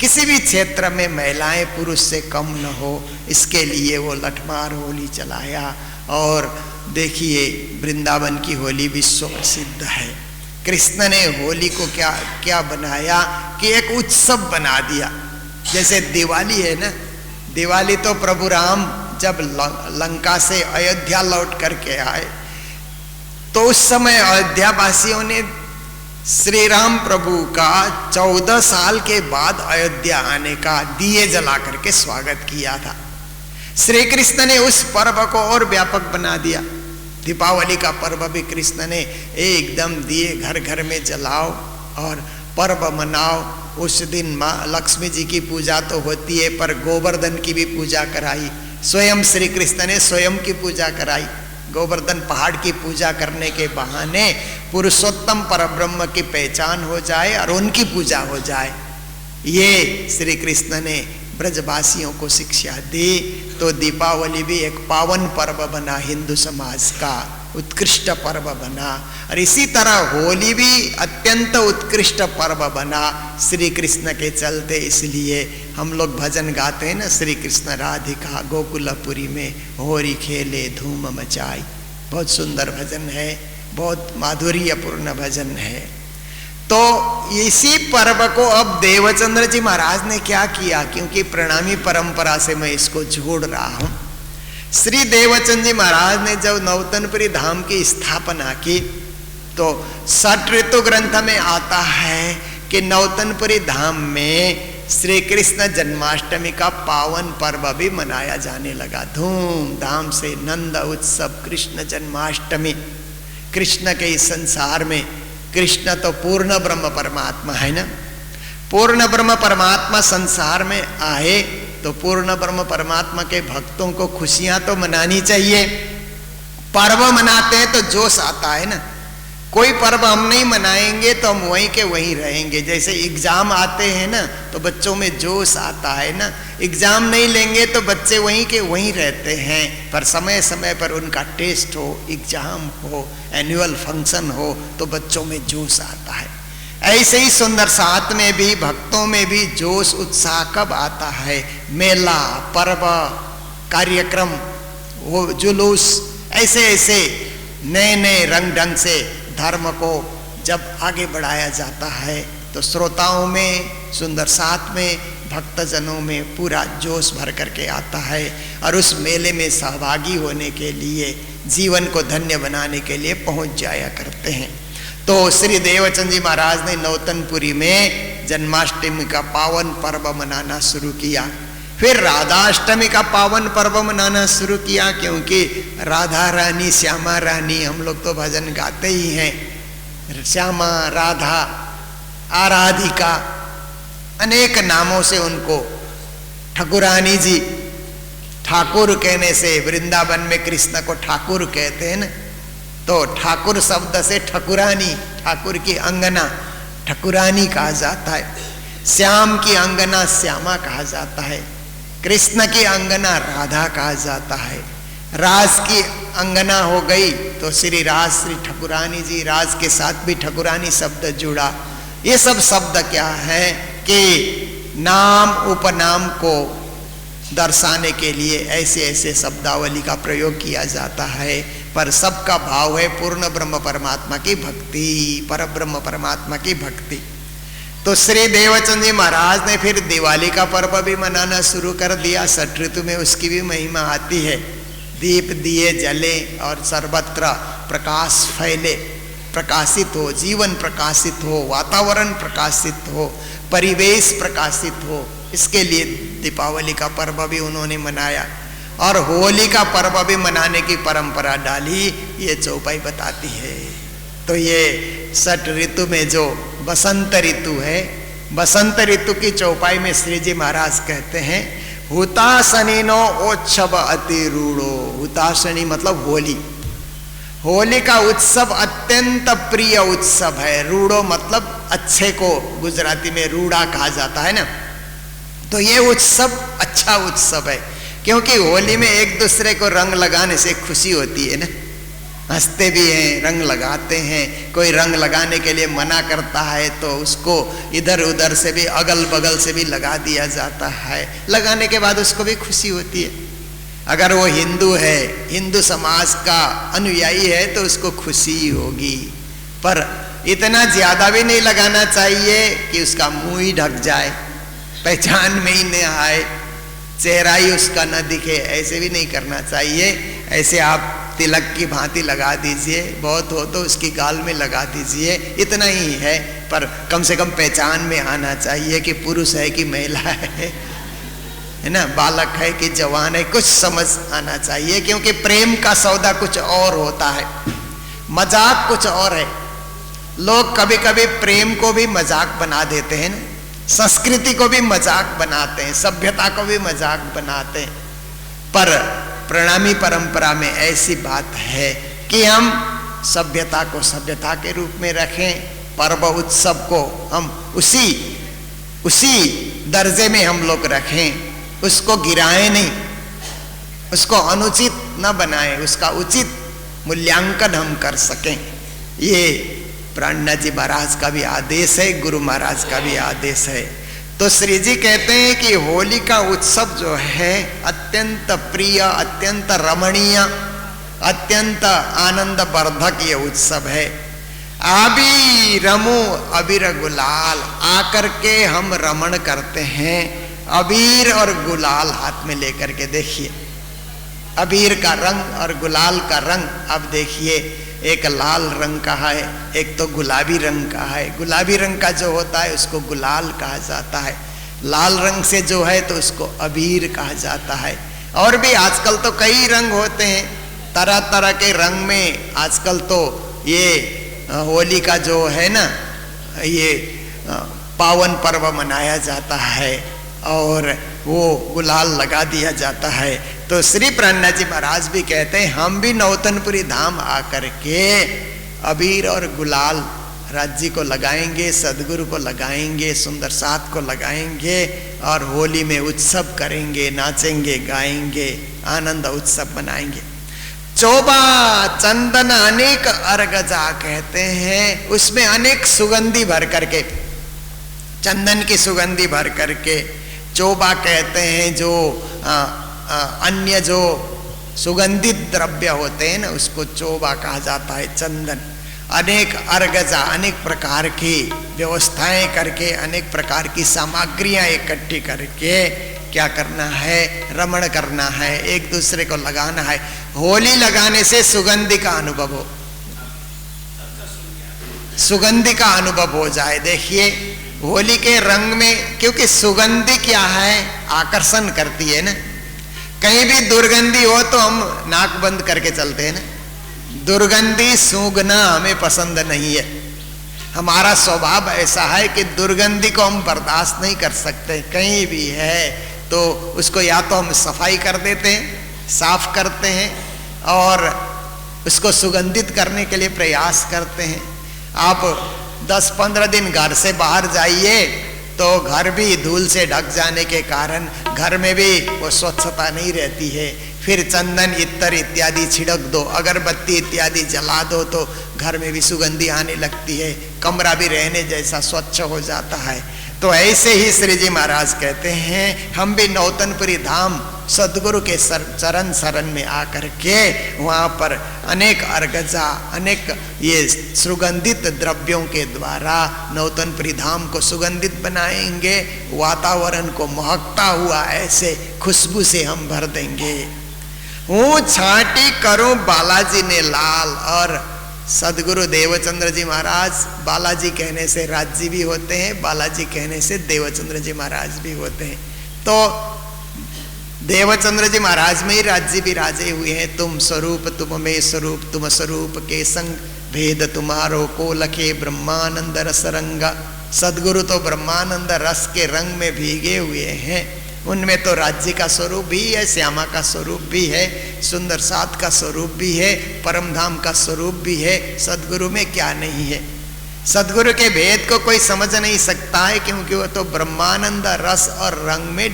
किसी भी क्षेत्र में महिलाएं पुरुष से कम न हो, इसके लिए वो लठमार होली चलाया। और देखिए वृंदावन की होली विश्व प्रसिद्ध है। कृष्ण ने होली को क्या क्या बनाया कि एक उत्सव बना दिया। जैसे दिवाली है ना, दिवाली तो प्रभु राम जब लंका से अयोध्या लौट करके आए तो उस समय अयोध्या वासियों ने श्री राम प्रभु का 14 साल के बाद अयोध्या आने का दिए जला करके स्वागत किया था। श्री कृष्ण ने उस पर्व को और व्यापक बना दिया। दीपावली का पर्व भी कृष्ण ने एकदम दिए घर घर में जलाओ और पर्व मनाओ। उस दिन माँ लक्ष्मी जी की पूजा तो होती है, पर गोवर्धन की भी पूजा कराई। स्वयं श्री कृष्ण ने स्वयं की पूजा कराई। गोवर्धन पहाड़ की पूजा करने के बहाने पुरुषोत्तम परब्रह्म की पहचान हो जाए और उनकी पूजा हो जाए, ये श्री कृष्ण ने ब्रजवासियों को शिक्षा दी। तो दीपावली भी एक पावन पर्व बना, हिंदू समाज का उत्कृष्ट पर्व बना। और इसी तरह होली भी अत्यंत उत्कृष्ट पर्व बना श्री कृष्ण के चलते। इसलिए हम लोग भजन गाते हैं ना, श्री कृष्ण राधिका गोकुलपुरी में होरी खेले धूम मचाई। बहुत सुंदर भजन है, बहुत माधुर्यपूर्ण भजन है। तो इसी पर्व को अब देवचंद्र जी महाराज ने क्या किया, क्योंकि प्रणामी परंपरा से मैं इसको जोड़ रहा हूं। श्री देवचंद जी महाराज ने जब नौतनपुरी धाम की स्थापना की तो षट ऋतु ग्रंथ में आता है कि नौतनपुरी धाम में श्री कृष्ण जन्माष्टमी का पावन पर्व भी मनाया जाने लगा धूमधाम से। नंद उत्सव, कृष्ण जन्माष्टमी। कृष्ण के इस संसार में, कृष्ण तो पूर्ण ब्रह्म परमात्मा है ना, पूर्ण ब्रह्म परमात्मा संसार में आए तो पूर्ण ब्रह्म परमात्मा के भक्तों को खुशियां तो मनानी चाहिए। पर्व मनाते हैं तो जोश आता है ना। कोई पर्व हम नहीं मनाएंगे तो हम वहीं के वहीं रहेंगे। जैसे एग्जाम आते हैं ना तो बच्चों में जोश आता है ना, एग्जाम नहीं लेंगे तो बच्चे वहीं के वहीं रहते हैं। पर समय समय पर उनका टेस्ट हो, एग्जाम हो, एनुअल फंक्शन हो तो बच्चों में जोश आता है। ऐसे ही सुंदर साथ में भी भक्तों में भी जोश उत्साह कब आता है, मेला, पर्व, कार्यक्रम, वो जुलूस, ऐसे ऐसे नए नए रंग ढंग से धर्म को जब आगे बढ़ाया जाता है तो श्रोताओं में, सुंदर साथ में, भक्तजनों में पूरा जोश भर करके आता है। और उस मेले में सहभागी होने के लिए, जीवन को धन्य बनाने के लिए पहुंच जाया करते हैं। तो श्री देवचंद जी महाराज ने नौतनपुरी में जन्माष्टमी का पावन पर्व मनाना शुरू किया। फिर राधाष्टमी का पावन पर्व मनाना शुरू किया, क्योंकि राधा रानी, श्यामा रानी, हम लोग तो भजन गाते ही हैं। श्यामा, राधा, आराधिका, अनेक नामों से उनको, ठाकुरानी जी, ठाकुर कहने से वृंदावन में कृष्ण को ठाकुर कहते हैं ना, तो ठाकुर शब्द से ठकुरानी, ठाकुर की अंगना ठकुरानी कहा जाता है। श्याम की अंगना श्यामा कहा जाता है। कृष्ण की अंगना राधा कहा जाता है। राज की अंगना हो गई तो श्री राज, श्री ठकुरानी जी, राज के साथ भी ठकुरानी शब्द जुड़ा। ये सब शब्द क्या है कि नाम उपनाम को दर्शाने के लिए ऐसे ऐसे शब्दावली का प्रयोग किया जाता है। पर सबका भाव है पूर्ण ब्रह्म परमात्मा की भक्ति, पर ब्रह्म परमात्मा की भक्ति। तो श्री देवचंद जी महाराज ने फिर दिवाली का पर्व भी मनाना शुरू कर दिया। षट ऋतु में उसकी भी महिमा आती है। दीप दिए जले और सर्वत्र प्रकाश फैले, प्रकाशित हो, जीवन प्रकाशित हो, वातावरण प्रकाशित हो, परिवेश प्रकाशित हो, इसके लिए दीपावली का पर्व भी उन्होंने मनाया। और होली का पर्व भी मनाने की परंपरा डाली, ये चौपाई बताती है। तो ये षट ऋतु में जो बसंत ऋतु है, बसंत ऋतु की चौपाई में श्री जी महाराज कहते हैं, हुताशनी नो ओच्छव अति रूढ़ो। हुताशनी मतलब होली, होली का उत्सव अत्यंत प्रिय उत्सव है। रूड़ो मतलब अच्छे को गुजराती में रूड़ा कहा जाता है ना। तो ये उत्सव अच्छा उत्सव है, क्योंकि होली में एक दूसरे को रंग लगाने से खुशी होती है ना। हंसते भी हैं, रंग लगाते हैं। कोई रंग लगाने के लिए मना करता है तो उसको इधर उधर से भी, अगल बगल से भी लगा दिया जाता है। लगाने के बाद उसको भी खुशी होती है। अगर वो हिंदू है, हिंदू समाज का अनुयायी है, तो उसको खुशी होगी। पर इतना ज्यादा भी नहीं लगाना चाहिए कि उसका मुंह ही ढक जाए, पहचान में ही नहीं आए, चेहरा ही उसका न दिखे। ऐसे भी नहीं करना चाहिए। ऐसे आप तिलक की भांति लगा दीजिए, बहुत हो तो उसकी गाल में लगा दीजिए, इतना ही है। पर कम से कम पहचान में आना चाहिए कि पुरुष है कि महिला है ना, बालक है कि जवान है, कुछ समझ आना चाहिए। क्योंकि प्रेम का सौदा कुछ और होता है, मजाक कुछ और है। लोग कभी कभी प्रेम को भी मजाक बना देते हैं ना, संस्कृति को भी मजाक बनाते हैं, सभ्यता को भी मजाक बनाते हैं। पर प्रणामी परंपरा में ऐसी बात है कि हम सभ्यता को सभ्यता के रूप में रखें, पर्व उत्सव को हम उसी दर्जे में हम लोग रखें, उसको गिराएं नहीं, उसको अनुचित न बनाएं, उसका उचित मूल्यांकन हम कर सकें। ये प्राणनाथ जी महाराज का भी आदेश है, गुरु महाराज का भी आदेश है। तो श्री जी कहते हैं कि होली का उत्सव जो है अत्यंत प्रिय, अत्यंत रमणीय, अत्यंत आनंद वर्धक ये उत्सव है। रमो अबीर गुलाल, आकर के हम रमण करते हैं अबीर और गुलाल हाथ में लेकर के। देखिए अबीर का रंग और गुलाल का रंग। अब देखिए एक लाल रंग का है, एक तो गुलाबी रंग का है। गुलाबी रंग का जो होता है उसको गुलाल कहा जाता है, लाल रंग से जो है तो उसको अबीर कहा जाता है। और भी आजकल तो कई रंग होते हैं, तरह तरह के रंग में आजकल तो ये होली का जो है ना, ये पावन पर्व मनाया जाता है और वो गुलाल लगा दिया जाता है। तो श्री प्राणनाथ जी महाराज भी कहते हैं हम भी नौतनपुरी धाम आकर के अबीर और गुलाल राज जी को लगाएंगे, सदगुरु को लगाएंगे, सुंदर साथ को लगाएंगे और होली में उत्सव करेंगे, नाचेंगे, गाएंगे, आनंद उत्सव मनाएंगे। चोबा चंदन अनेक अर्गजा कहते हैं, उसमें अनेक सुगंधी भर करके, चंदन की सुगंधी भर करके। चोबा कहते हैं जो अन्य जो सुगंधित द्रव्य होते हैं ना, उसको चोबा कहा जाता है, चंदन। अनेक अर्गजा, अनेक प्रकार की व्यवस्थाएं करके, अनेक प्रकार की सामग्रियां इकट्ठी करके क्या करना है, रमण करना है, एक दूसरे को लगाना है। होली लगाने से सुगंधि का अनुभव हो, सुगंधि का अनुभव हो जाए। देखिए होली के रंग में, क्योंकि सुगंधि क्या है, आकर्षण करती है ना। कहीं भी दुर्गंधी हो तो हम नाक बंद करके चलते हैं ना। दुर्गंधी सूंघना हमें पसंद नहीं है, हमारा स्वभाव ऐसा है कि दुर्गंधी को हम बर्दाश्त नहीं कर सकते। कहीं भी है तो उसको या तो हम सफाई कर देते हैं, साफ करते हैं और उसको सुगंधित करने के लिए प्रयास करते हैं। आप 10-15 दिन घर से बाहर जाइए तो घर भी धूल से ढक जाने के कारण घर में भी वो स्वच्छता नहीं रहती है। फिर चंदन इत्तर इत्यादि छिड़क दो, अगरबत्ती इत्यादि जला दो तो घर में भी सुगंधी आने लगती है, कमरा भी रहने जैसा स्वच्छ हो जाता है। तो ऐसे ही श्री जी महाराज कहते हैं हम भी नौतनपुरी धाम सदगुरु के चरण शरण में आकर के वहाँ पर अनेक अर्गजा, अनेक ये सुगंधित द्रव्यों के द्वारा नौतनपुरी धाम को सुगंधित बनाएंगे। वातावरण को महकता हुआ ऐसे खुशबू से हम भर देंगे। हूँ छाटी करूं बालाजी ने लाल। और सदगुरु देवचंद्र जी महाराज, बालाजी कहने से राज भी होते हैं, बालाजी कहने से देवचंद्र जी महाराज भी होते हैं। तो देवचंद्र जी महाराज में ही राज्य भी राजे हुए हैं। तुम स्वरूप तुम में स्वरूप, तुम स्वरूप के संग भेद तुम्हारो को लखे ब्रह्मानंद रस रंगा। सदगुरु तो ब्रह्मानंद रस के रंग में भीगे हुए हैं। उनमें तो राज्य का स्वरूप भी है, श्यामा का स्वरूप भी है, सुंदर साथ का स्वरूप भी है, परमधाम का स्वरूप भी है। सदगुरु में क्या नहीं है? सदगुरु के भेद को कोई समझ नहीं सकता है, क्योंकि वो तो ब्रह्मानंद रस और रंग में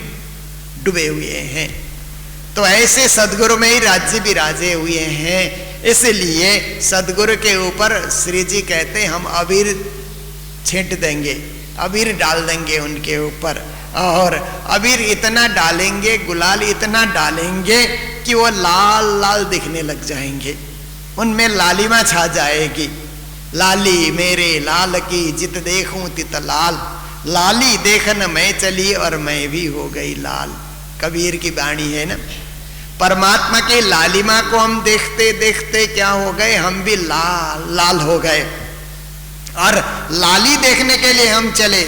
डूबे हुए हैं। तो ऐसे सदगुरु में ही राज्य विराजे हुए हैं। इसलिए सदगुरु के ऊपर श्री जी कहते हम अबीर छींट देंगे, अबीर डाल देंगे उनके ऊपर, और अबीर इतना डालेंगे, गुलाल इतना डालेंगे कि वो लाल लाल दिखने लग जाएंगे, उनमें लालिमा छा जाएगी। लाली मेरे लाल की जित देखूं तित लाल, लाली देखन मैं चली और मैं भी हो गई लाल। कबीर की वाणी है ना। परमात्मा की लालिमा को हम देखते देखते क्या हो गए, हम भी लाल लाल हो गए, और लाली देखने के लिए हम चले।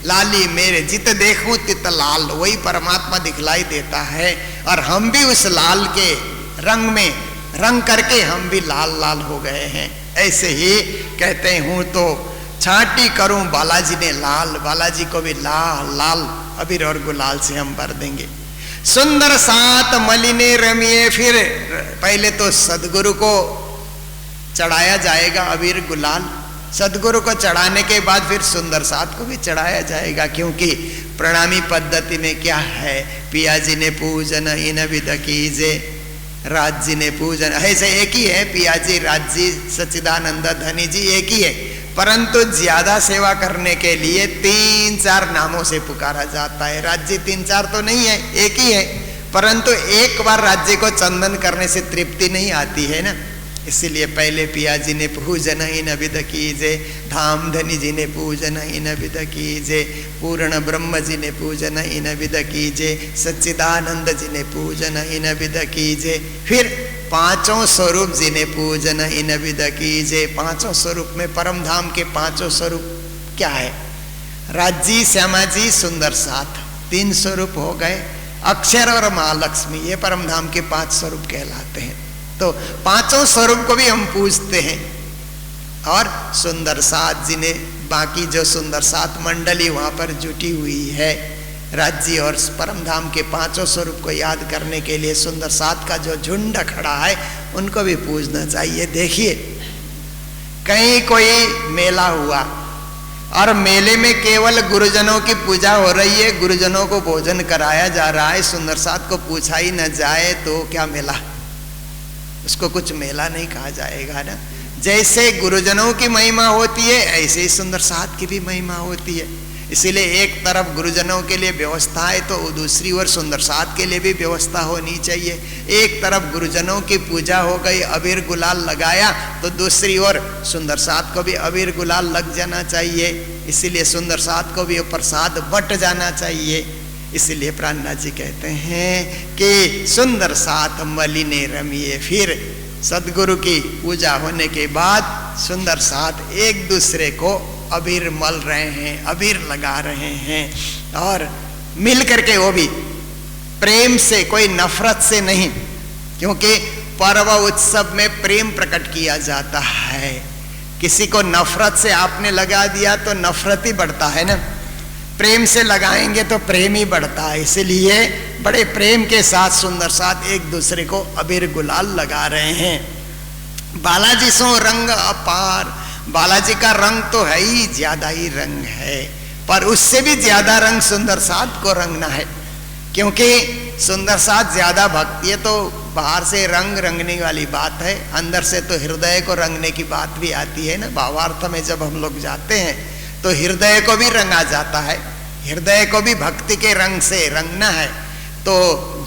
लाली मेरे जित देखूं तित लाल, वही परमात्मा दिखलाई देता है, और हम भी उस लाल के रंग में रंग करके हम भी लाल लाल हो गए हैं। ऐसे ही कहते हूं तो छांटी करूं बालाजी ने लाल, बालाजी को भी लाल लाल अबीर और गुलाल से हम भर देंगे। सुंदर सात मलिने रमिए, फिर पहले तो सदगुरु को चढ़ाया जाएगा अबीर गुलाल, सदगुरु को चढ़ाने के बाद फिर सुंदर साथ को भी चढ़ाया जाएगा, क्योंकि प्रणामी पद्धति में क्या है, पिया जी ने पूजन इन विद कीजे, राज जी ने पूजन, ऐसे एक ही है, पिया जी, राज जी, सच्चिदानंद धनी जी एक ही है, परंतु ज्यादा सेवा करने के लिए 3-4 नामों से पुकारा जाता है। राज्य 3-4 तो नहीं है, एक ही है, परंतु एक बार राज्य को चंदन करने से तृप्ति नहीं आती है ना। इसीलिए पहले पिया जी ने पूजन इन विद कीजे, धाम धनी जी ने पूजन इन विद कीजे, पूर्ण ब्रह्म जी ने पूजन इन विद कीजे, सच्चिदानंद जी ने पूजन इन विद कीजे, फिर 5 स्वरूप जी ने पूजन इन विद कीजे। 5 स्वरूप में परम धाम के 5 स्वरूप क्या है? राज्य, श्यामा जी, सुंदर साथ, 3 स्वरूप हो गए। अक्षर और महालक्ष्मी, ये परम धाम के 5 स्वरूप कहलाते हैं। तो 5 स्वरूप को भी हम पूजते हैं, और सुंदर साथ जी ने, बाकी जो सुंदर साथ मंडली वहां पर जुटी हुई है, राज्य और परम धाम के 5 स्वरूप को याद करने के लिए सुंदर साथ का जो झुंड खड़ा है, उनको भी पूजना चाहिए। देखिए, कहीं कोई मेला हुआ और मेले में केवल गुरुजनों की पूजा हो रही है, गुरुजनों को भोजन कराया जा रहा है, सुंदर साथ को पूछा ही न जाए तो क्या मेला? उसको कुछ मेला नहीं कहा जाएगा ना। जैसे गुरुजनों की महिमा होती है, ऐसे ही सुंदर साथ की भी महिमा होती है। इसीलिए एक तरफ गुरुजनों के लिए व्यवस्था है, तो दूसरी ओर सुंदर साथ के लिए भी व्यवस्था होनी चाहिए। एक तरफ गुरुजनों की पूजा हो गई, अबीर गुलाल लगाया, तो दूसरी ओर सुंदर साथ को भी अबीर गुलाल लग जाना चाहिए। इसीलिए सुंदर साथ को भी प्रसाद बट जाना चाहिए। इसलिए प्राणनाथ जी कहते हैं कि सुंदर साथ मलिने रमिए। फिर सदगुरु की पूजा होने के बाद सुंदर साथ एक दूसरे को अबीर मल रहे हैं, अबीर लगा रहे हैं, और मिल करके वो भी प्रेम से, कोई नफरत से नहीं, क्योंकि पर्व उत्सव में प्रेम प्रकट किया जाता है। किसी को नफरत से आपने लगा दिया तो नफरत ही बढ़ता है ना, प्रेम से लगाएंगे तो प्रेम ही बढ़ता है। इसलिए बड़े प्रेम के साथ सुंदर साथ एक दूसरे को अबीर गुलाल लगा रहे हैं। बालाजी सो रंग अपार, बालाजी का रंग तो है ही, ज्यादा ही रंग है, पर उससे भी ज्यादा रंग सुंदर साथ को रंगना है, क्योंकि सुंदर साथ ज्यादा भक्ति है। तो बाहर से रंग रंगने वाली बात है, अंदर से तो हृदय को रंगने की बात भी आती है ना। भावार्थ में जब हम लोग जाते हैं तो हृदय को भी रंगा जाता है, हृदय को भी भक्ति के रंग से रंगना है। तो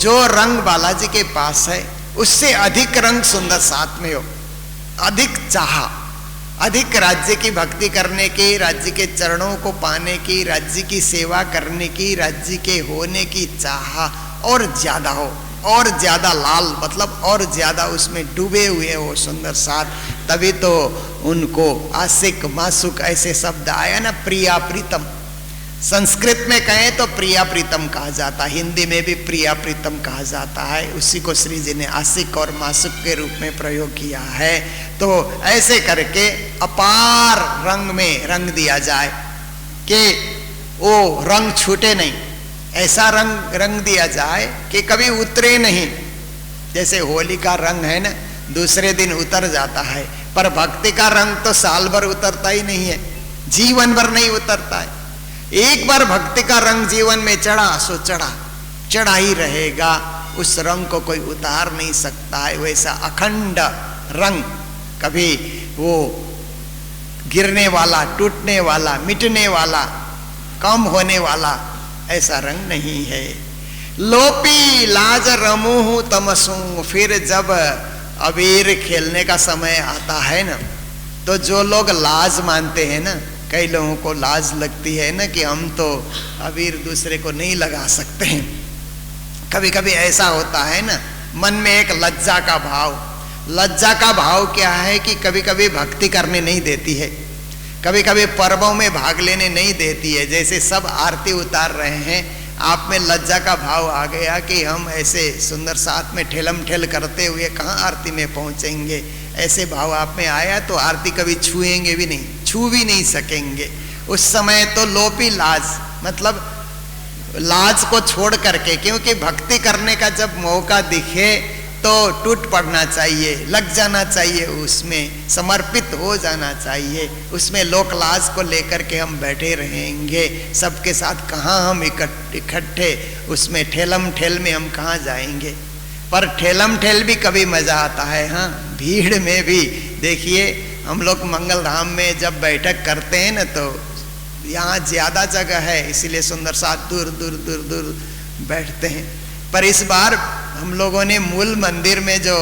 जो रंग बालाजी के पास है, उससे अधिक रंग सुंदर साथ में हो, अधिक चाह, अधिक राज्य की भक्ति करने की, राज्य के चरणों को पाने की, राज्य की सेवा करने की, राज्य के होने की चाह और ज्यादा हो, और ज्यादा लाल, मतलब और ज्यादा उसमें डूबे हुए हो सुंदर साथ। तभी तो उनको आशिक मासुक ऐसे शब्द आया ना, प्रिया प्रीतम। संस्कृत में कहें तो प्रिया प्रीतम कहा जाता है, हिंदी में भी प्रिया प्रीतम कहा जाता है। उसी को श्री जी ने आशिक और मासुक के रूप में प्रयोग किया है। तो ऐसे करके अपार रंग में रंग दिया जाए कि वो रंग छूटे नहीं, ऐसा रंग रंग दिया जाए कि कभी उतरे नहीं। जैसे होली का रंग है ना, दूसरे दिन उतर जाता है, पर भक्ति का रंग तो साल भर उतरता ही नहीं है, जीवन भर नहीं उतरता है। एक बार भक्ति का रंग जीवन में चढ़ा सो चढ़ा ही रहेगा, उस रंग को कोई उतार नहीं सकता है। वैसा अखंड रंग, कभी वो गिरने वाला, टूटने वाला, मिटने वाला, कम होने वाला ऐसा रंग नहीं है। लोपी लाज रमूहु तमसू, फिर जब अबीर खेलने का समय आता है ना, तो जो लोग लाज मानते हैं ना, कई लोगों को लाज लगती है ना कि हम तो अबीर दूसरे को नहीं लगा सकते हैं। कभी कभी ऐसा होता है ना, मन में एक लज्जा का भाव। लज्जा का भाव क्या है कि कभी कभी भक्ति करने नहीं देती है, कभी कभी पर्वों में भाग लेने नहीं देती है। जैसे सब आरती उतार रहे हैं, आप में लज्जा का भाव आ गया कि हम ऐसे सुंदर साथ में ठेलम ठेल करते हुए कहाँ आरती में पहुँचेंगे, ऐसे भाव आप में आया तो आरती कभी छुएंगे भी नहीं, छू भी नहीं सकेंगे। उस समय तो लोपी लाज, मतलब लाज को छोड़ करके, क्योंकि भक्ति करने का जब मौका दिखे तो टूट पड़ना चाहिए, लग जाना चाहिए, उसमें समर्पित हो जाना चाहिए। उसमें लोक लाज को लेकर के हम बैठे रहेंगे, सबके साथ कहाँ हम इकट्ठे, उसमें ठेलम ठेल में हम कहाँ जाएंगे। पर ठेलम ठेल भी कभी मजा आता है। हाँ, भीड़ में भी देखिए, हम लोग मंगल धाम में जब बैठक करते हैं ना, तो यहाँ ज्यादा जगह है, इसीलिए सुंदर साथ दूर दूर दूर दूर बैठते हैं। पर इस बार हम लोगों ने मूल मंदिर में जो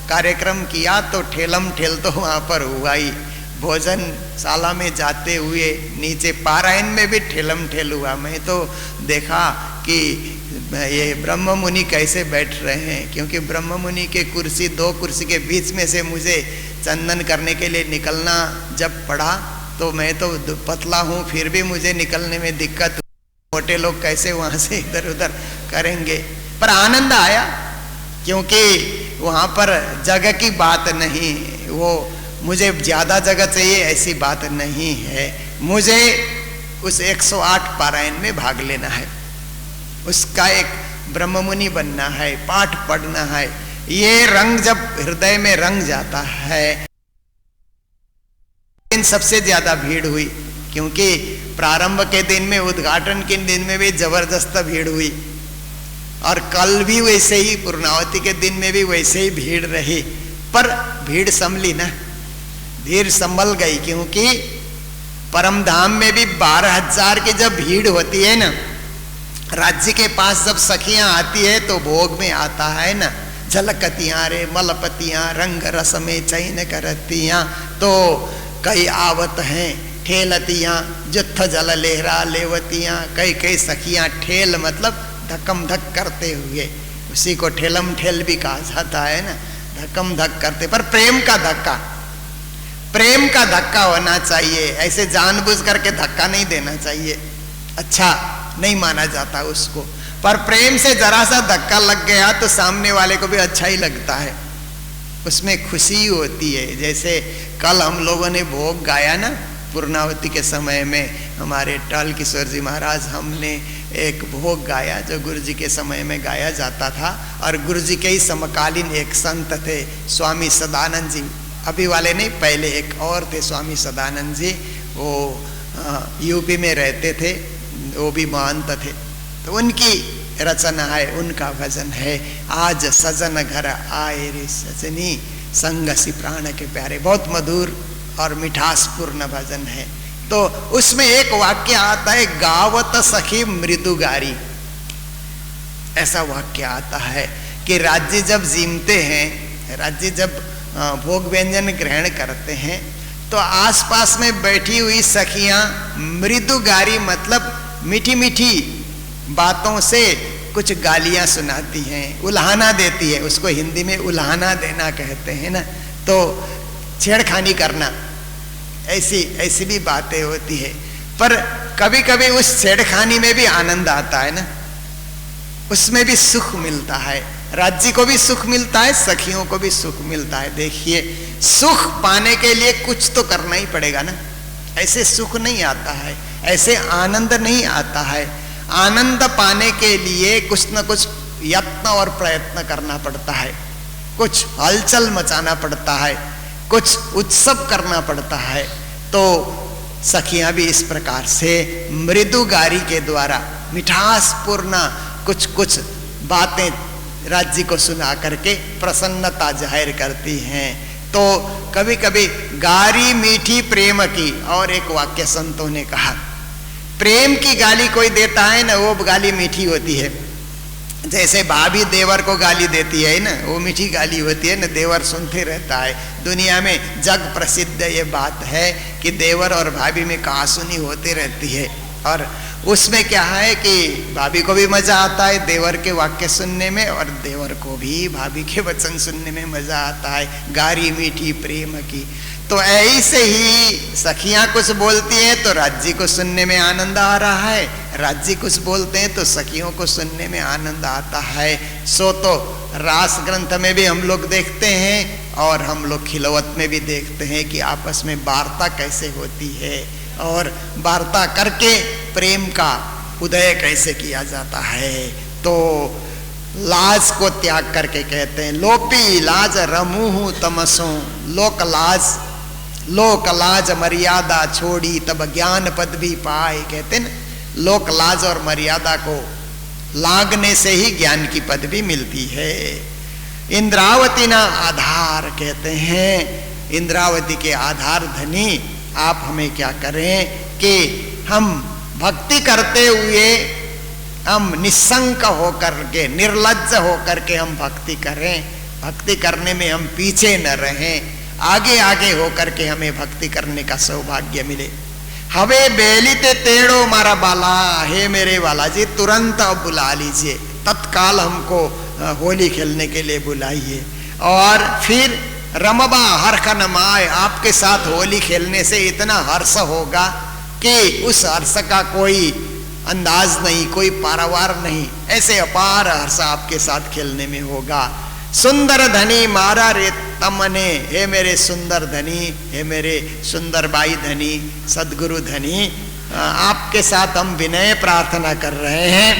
कार्यक्रम किया तो ठेलम ठेल तो वहाँ पर हुआ ही। भोजनशाला में जाते हुए नीचे पारायण में भी ठेलम ठेल हुआ। मैं तो देखा कि ये ब्रह्म मुनि कैसे बैठ रहे हैं, क्योंकि ब्रह्म मुनि के कुर्सी, दो कुर्सी के बीच में से मुझे चंदन करने के लिए निकलना जब पड़ा, तो मैं तो पतला हूँ, फिर भी मुझे निकलने में दिक्कत। मोटे लोग कैसे वहाँ से इधर उधर करेंगे, पर आनंद आया, क्योंकि वहाँ पर जगह की बात नहीं, वो मुझे ज़्यादा जगह चाहिए ऐसी बात नहीं है। मुझे उस 108 पारायण में भाग लेना है, उसका एक ब्रह्ममुनि बनना है, पाठ पढ़ना है। ये रंग जब हृदय में रंग जाता है, सबसे ज्यादा भीड़ हुई, क्योंकि प्रारंभ के दिन में, उद्घाटन के दिन में भी जबरदस्त भीड़ हुई, और कल भी वैसे ही, पूर्णावती के दिन में भी वैसे ही भीड़ रही। पर भीड़ संभली ना, भीड़ संभल गई, क्योंकि परम धाम में भी 12,000 की जब भीड़ होती है ना, राज्य के पास जब सखियां आती है तो भोग में आता है ना, झलकतियां रे मलपतियां, रंग रस में चैन करतियां, तो कई आवत हैं ठेलतियां, जुत्थ जल लेहरा लेवतियां। कई कई सखियां ठेल मतलब धक्कम धक करते हुए, उसी को ठेलम ठेल भी कहा जाता है ना, धक्कम धक करते। पर प्रेम का धक्का, प्रेम का धक्का होना चाहिए, ऐसे जानबूझ करके धक्का नहीं देना चाहिए, अच्छा नहीं माना जाता उसको। पर प्रेम से जरा सा धक्का लग गया तो सामने वाले को भी अच्छा ही लगता है, उसमें खुशी होती है। जैसे कल हम लोगों ने भोग गाया ना पूर्णावती के समय में, हमारे टाल किशोर जी महाराज, हमने एक भोग गाया जो गुरु जी के समय में गाया जाता था। और गुरु जी के ही समकालीन एक संत थे स्वामी सदानंद जी, अभी वाले नहीं, पहले एक और थे स्वामी सदानंद जी, वो यूपी में रहते थे, वो भी महंत थे। तो उनकी रचना है, उनका भजन है, आज सजन घर आए रे सजनी, संग सी प्राण के प्यारे। बहुत मधुर और मिठासपूर्ण भजन है। तो उसमें एक वाक्य आता है, गावत सखी मृदुगारी, ऐसा वाक्य आता है कि राज्य जब जीमते हैं, राज्य जब भोग व्यंजन ग्रहण करते हैं, तो आसपास में बैठी हुई सखियां मृदुगारी मतलब मीठी मीठी बातों से कुछ गालियां सुनाती हैं, उल्हाना देती है, उसको हिंदी में उल्हाना देना कहते हैं ना, तो छेड़खानी करना, ऐसी ऐसी भी बातें होती है। पर कभी कभी उस छेड़खानी में भी आनंद आता है ना, उसमें भी सुख मिलता है, राज्य को भी सुख मिलता है, सखियों को भी सुख मिलता है। देखिए, सुख पाने के लिए कुछ तो करना ही पड़ेगा ना, ऐसे सुख नहीं आता है, ऐसे आनंद नहीं आता है। आनंद पाने के लिए कुछ न कुछ यत्न और प्रयत्न करना पड़ता है, कुछ हलचल मचाना पड़ता है, कुछ उत्सव करना पड़ता है। तो सखियां भी इस प्रकार से मृदु गारी के द्वारा मिठासपूर्ण कुछ कुछ बातें राज्य को सुना करके प्रसन्नता जाहिर करती हैं। तो कभी कभी गारी मीठी प्रेम की, और एक वाक्य संतों ने कहा, प्रेम की गाली कोई देता है ना, वो गाली मीठी होती है। जैसे भाभी देवर को गाली देती है ना, वो मीठी गाली होती है ना, देवर सुनते रहता है। दुनिया में जग प्रसिद्ध ये बात है कि देवर और भाभी में कहासुनी होती रहती है, और उसमें क्या है कि भाभी को भी मजा आता है देवर के वाक्य सुनने में, और देवर को भी भाभी के वचन सुनने में मजा आता है, गारी मीठी प्रेम की। तो ऐसे ही सखियां कुछ बोलती हैं तो राज्य को सुनने में आनंद आ रहा है, राज्य कुछ बोलते हैं तो सखियों को सुनने में आनंद आता है। सो तो रास ग्रंथ में भी हम लोग देखते हैं, और हम लोग खिलवत में भी देखते हैं कि आपस में वार्ता कैसे होती है, और वार्ता करके प्रेम का उदय कैसे किया जाता है। तो लाज को त्याग करके कहते हैं, लोपी लाज रमुहु तमसों, लोक लाज मर्यादा छोड़ी तब ज्ञान पद भी पाए। कहते हैं लोक लाज और मर्यादा को लागने से ही ज्ञान की पद भी मिलती है। इंद्रावती ना आधार, कहते हैं इंद्रावती के आधार धनी आप हमें क्या करें कि हम भक्ति करते हुए हम निस्संक होकर के, निर्लज्ज होकर के हम भक्ति करें, भक्ति करने में हम पीछे न रहें, आगे आगे होकर के हमें भक्ति करने का सौभाग्य मिले। हवे बेलिते तेड़ो मारा बाला, हे मेरे बाला जी तुरंत अब बुला लीजिए, तत्काल हमको होली खेलने के लिए बुलाइए। और फिर रमबा हर्ष नमाय, आपके साथ होली खेलने से इतना हर्ष होगा कि उस हर्ष का कोई अंदाज नहीं, कोई पारावार नहीं, ऐसे अपार हर्ष आपके साथ खेलने में होगा। सुंदर धनी मारा रे तमने, हे मेरे सुंदर धनी, हे मेरे सुंदर बाई धनी, सदगुरु धनी, आपके साथ हम विनय प्रार्थना कर रहे हैं।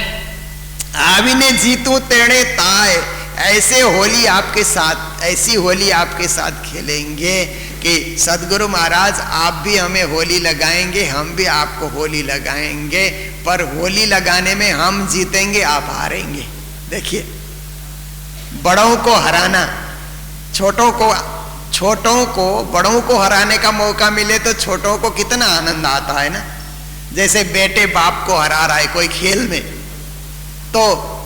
आविने जीतू तेणे ताय, ऐसे होली आपके साथ, ऐसी होली आपके साथ खेलेंगे कि सदगुरु महाराज आप भी हमें होली लगाएंगे, हम भी आपको होली लगाएंगे, पर होली लगाने में हम जीतेंगे, आप हारेंगे। देखिए, बड़ों को हराना, छोटों को बड़ों को हराने का मौका मिले तो छोटों को कितना आनंद आता है ना। जैसे बेटे बाप को हरा रहा है कोई खेल में, तो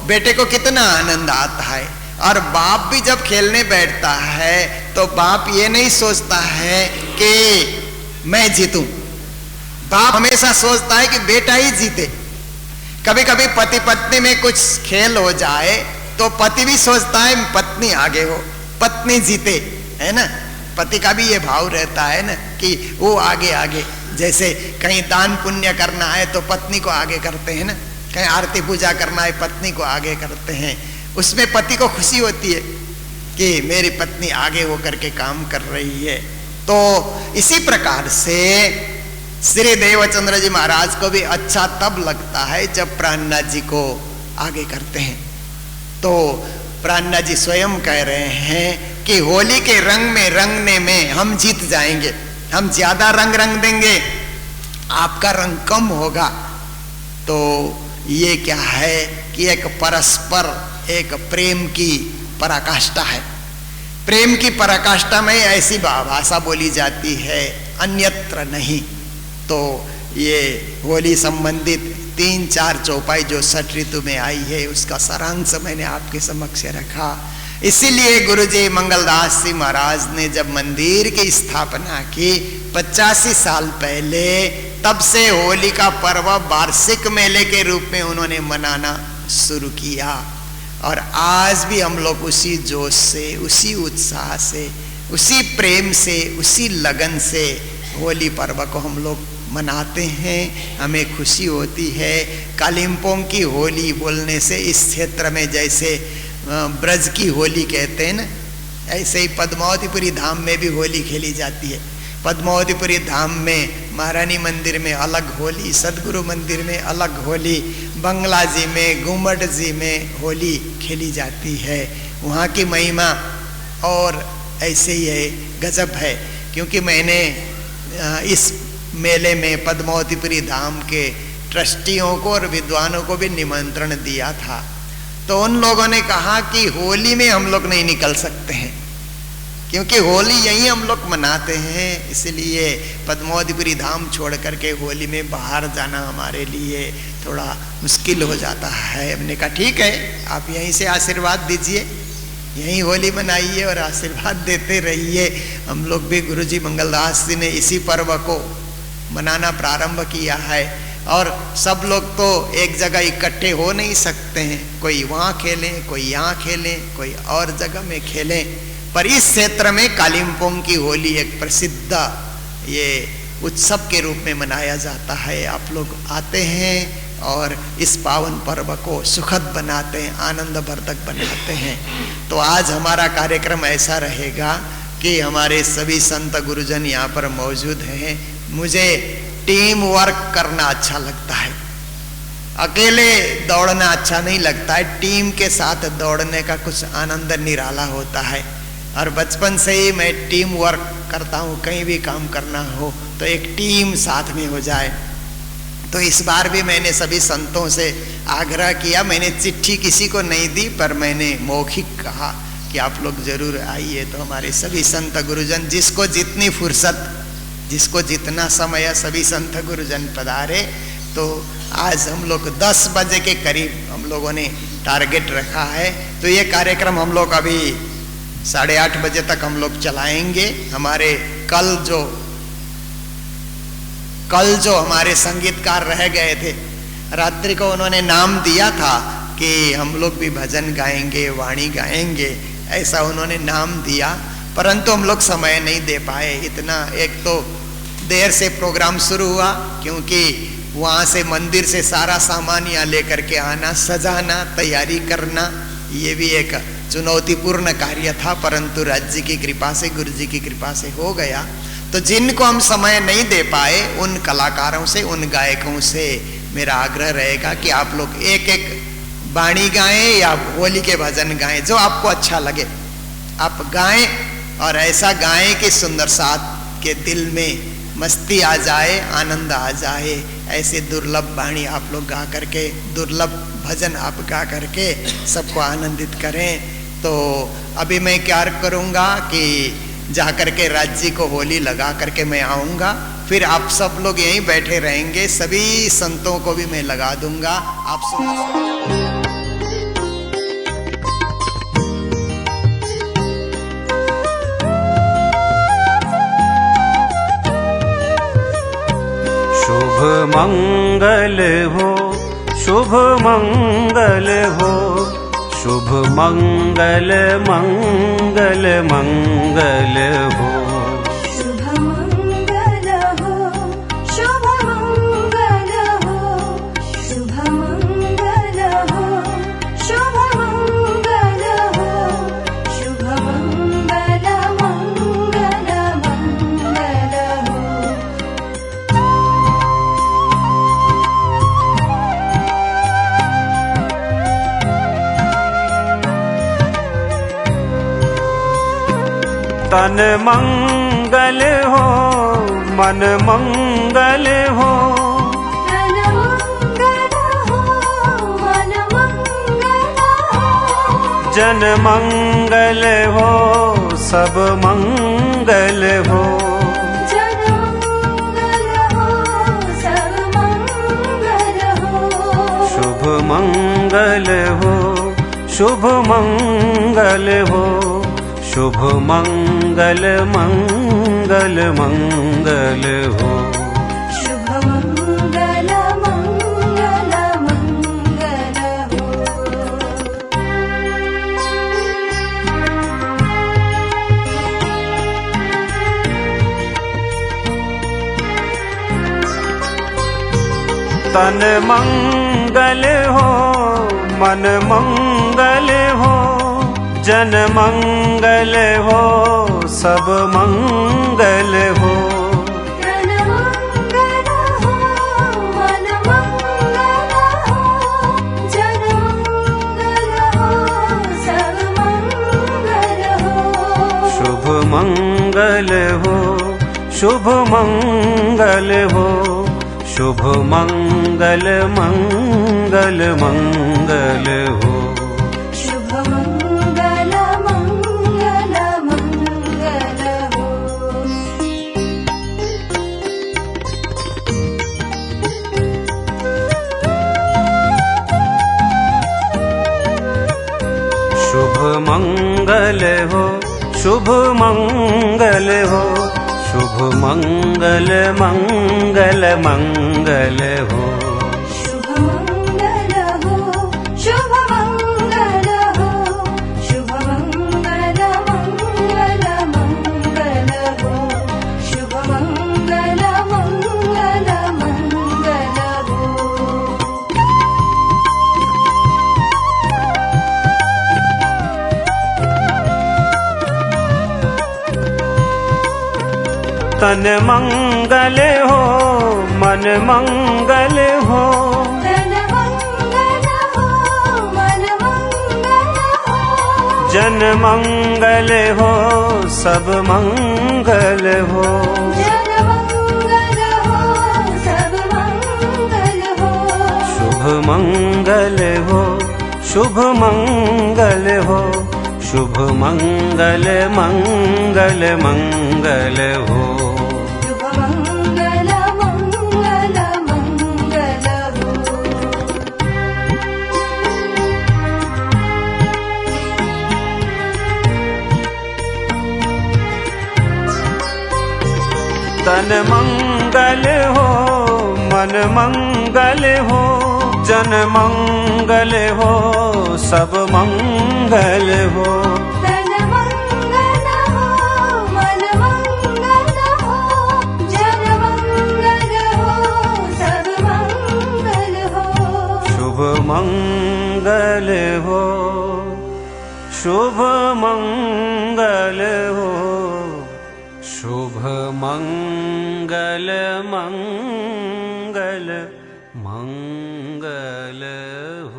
बेटे को कितना आनंद आता है। और बाप भी जब खेलने बैठता है तो बाप ये नहीं सोचता है कि मैं जीतूं, बाप हमेशा सोचता है कि बेटा ही जीते। कभी कभी पति पत्नी में कुछ खेल हो जाए तो पति भी सोचता है पत्नी आगे हो, पत्नी जीते, है ना। पति का भी ये भाव रहता है ना कि वो आगे आगे, जैसे कहीं दान पुण्य करना है तो पत्नी को आगे करते हैं ना, कहीं आरती पूजा करना है पत्नी को आगे करते हैं, उसमें पति को खुशी होती है कि मेरी पत्नी आगे होकर के काम कर रही है। तो इसी प्रकार से श्री देवचंद्र जी महाराज को भी अच्छा तब लगता है जब प्राणनाथ जी को आगे करते हैं। तो प्राणनाथ जी स्वयं कह रहे हैं कि होली के रंग में रंगने में हम जीत जाएंगे, हम ज्यादा रंग देंगे, आपका रंग कम होगा। तो ये क्या है कि एक परस्पर एक प्रेम की पराकाष्ठा है। प्रेम की पराकाष्ठा में ऐसी भाषा बोली जाती है, अन्यत्र नहीं। तो ये होली संबंधित 3-4 चौपाई जो छठ ऋतु में आई है उसका सारांश मैंने आपके समक्ष रखा। इसीलिए गुरुजी मंगलदास जी महाराज ने जब मंदिर की स्थापना की 85 साल पहले, तब से होली का पर्व वार्षिक मेले के रूप में उन्होंने मनाना शुरू किया। और आज भी हम लोग उसी जोश से, उसी उत्साह से, उसी प्रेम से, उसी लगन से होली पर्व को हम लोग मनाते हैं। हमें खुशी होती है। कालिम्पोंग की होली बोलने से इस क्षेत्र में जैसे ब्रज की होली कहते हैं ना, ऐसे ही पद्मावतीपुरी धाम में भी होली खेली जाती है। पद्मावतीपुरी धाम में महारानी मंदिर में अलग होली, सदगुरु मंदिर में अलग होली, बंगला जी में, गुम्बद जी में होली खेली जाती है। वहाँ की महिमा और ऐसे ही है, गजब है। क्योंकि मैंने इस मेले में पद्मावतीपुरी धाम के ट्रस्टियों को और विद्वानों को भी निमंत्रण दिया था, तो उन लोगों ने कहा कि होली में हम लोग नहीं निकल सकते हैं, क्योंकि होली यही हम लोग मनाते हैं, इसलिए पद्मावतीपुरी धाम छोड़ करके होली में बाहर जाना हमारे लिए थोड़ा मुश्किल हो जाता है। हमने कहा ठीक है, आप यहीं से आशीर्वाद दीजिए, यहीं होली मनाइए और आशीर्वाद देते रहिए। हम लोग भी गुरुजी मंगलदास जी ने इसी पर्व को मनाना प्रारंभ किया है, और सब लोग तो एक जगह इकट्ठे हो नहीं सकते हैं, कोई वहाँ खेलें, कोई यहाँ खेलें, कोई और जगह में खेलें, पर इस क्षेत्र में कालिम्पोंग की होली एक प्रसिद्ध ये उत्सव के रूप में मनाया जाता है। आप लोग आते हैं और इस पावन पर्व को सुखद बनाते हैं, आनंदवर्धक बनाते हैं। तो आज हमारा कार्यक्रम ऐसा रहेगा कि हमारे सभी संत गुरुजन यहाँ पर मौजूद हैं। मुझे टीम वर्क करना अच्छा लगता है, अकेले दौड़ना अच्छा नहीं लगता है, टीम के साथ दौड़ने का कुछ आनंद निराला होता है। और बचपन से ही मैं टीम वर्क करता हूँ, कहीं भी काम करना हो तो एक टीम साथ में हो जाए। तो इस बार भी मैंने सभी संतों से आग्रह किया, मैंने चिट्ठी किसी को नहीं दी, पर मैंने मौखिक कहा कि आप लोग जरूर आइए। तो हमारे सभी संत गुरुजन, जिसको जितनी फुर्सत, जिसको जितना समय, सभी संत गुरुजन पधारे। तो आज हम लोग 10 बजे के करीब हम लोगों ने टारगेट रखा है, तो ये कार्यक्रम हम लोग अभी 8:30 बजे तक हम लोग चलाएंगे। हमारे कल जो हमारे संगीतकार रह गए थे, रात्रि को उन्होंने नाम दिया था कि हम लोग भी भजन गाएंगे, वाणी गाएंगे, ऐसा उन्होंने नाम दिया, परंतु हम लोग समय नहीं दे पाए इतना। एक तो देर से प्रोग्राम शुरू हुआ, क्योंकि वहाँ से मंदिर से सारा सामान यहाँ लेकर के आना, सजाना, तैयारी करना, ये भी एक चुनौतीपूर्ण कार्य था, परंतु राज्य की कृपा से, गुरु जी की कृपा से हो गया। तो जिनको हम समय नहीं दे पाए, उन कलाकारों से, उन गायकों से मेरा आग्रह रहेगा कि आप लोग एक एक वाणी गाएं या होली के भजन गाएं, जो आपको अच्छा लगे आप गाएं, और ऐसा गाएं कि सुंदर साथ के दिल में मस्ती आ जाए, आनंद आ जाए। ऐसे दुर्लभ वाणी आप लोग गा करके, दुर्लभ भजन आप गा करके सबको आनंदित करें। तो अभी मैं क्या करूँगा कि जा करके राज्य को होली लगा करके मैं आऊँगा, फिर आप सब लोग यहीं बैठे रहेंगे, सभी संतों को भी मैं लगा दूंगा। आप शुभ मंगल हो, शुभ मंगल हो, शुभ मंगल मंगल मंगल हो। शुभ मंगल हो, शुभ मंगल हो, शुभ मंगल हो, शुभ मंगल हो, शुभ मंगल मंगल मंगल हो। तन मंगल हो, मन मंगल हो, तन मंगल हो, मन मंगल हो, जन मंगल हो, सब मंगल हो। जन मंगल हो, सब मंगल हो। शुभ मंगल हो, शुभ मंगल हो, शुभ मंगल मंगल मंगल हो। शुभ मंगल मंगल मंगल हो। तन मंगल हो, मन मंगल हो, जन मंगल हो, सब मंगल हो। तन मंगल मंगल हो शुभ मंगल हो शुभ मंगल मंगल मंगल हो शुभ मंगल मंगल मंगल हो शुभ मंगल हो शुभ मंगल हो शुभ मंगल मंगल मंगल हो शुभ मंगल हो शुभ मंगल हो शुभ मंगल मंगल मंगल हो शुभ मंगल मंगल मंगल हो तन मंगल हो मन मंगल हो तन मंगल हो मन मंगल हो जन मंगल हो सब मंगल हो जन मंगल हो सब मंगल हो शुभ मंगल हो शुभ मंगल हो शुभ मंगल मंगल मंगल हो शुभ मंगल मंगल मंगल हो तन मंगल हो मन मंगल हो जन मंगल हो सब मंगल हो तन मंगल हो मन मंगल हो जन मंगल हो सब मंगल हो शुभ मंगल हो शुभ मंगल हो शुभ मंगल मंगल मंगल हो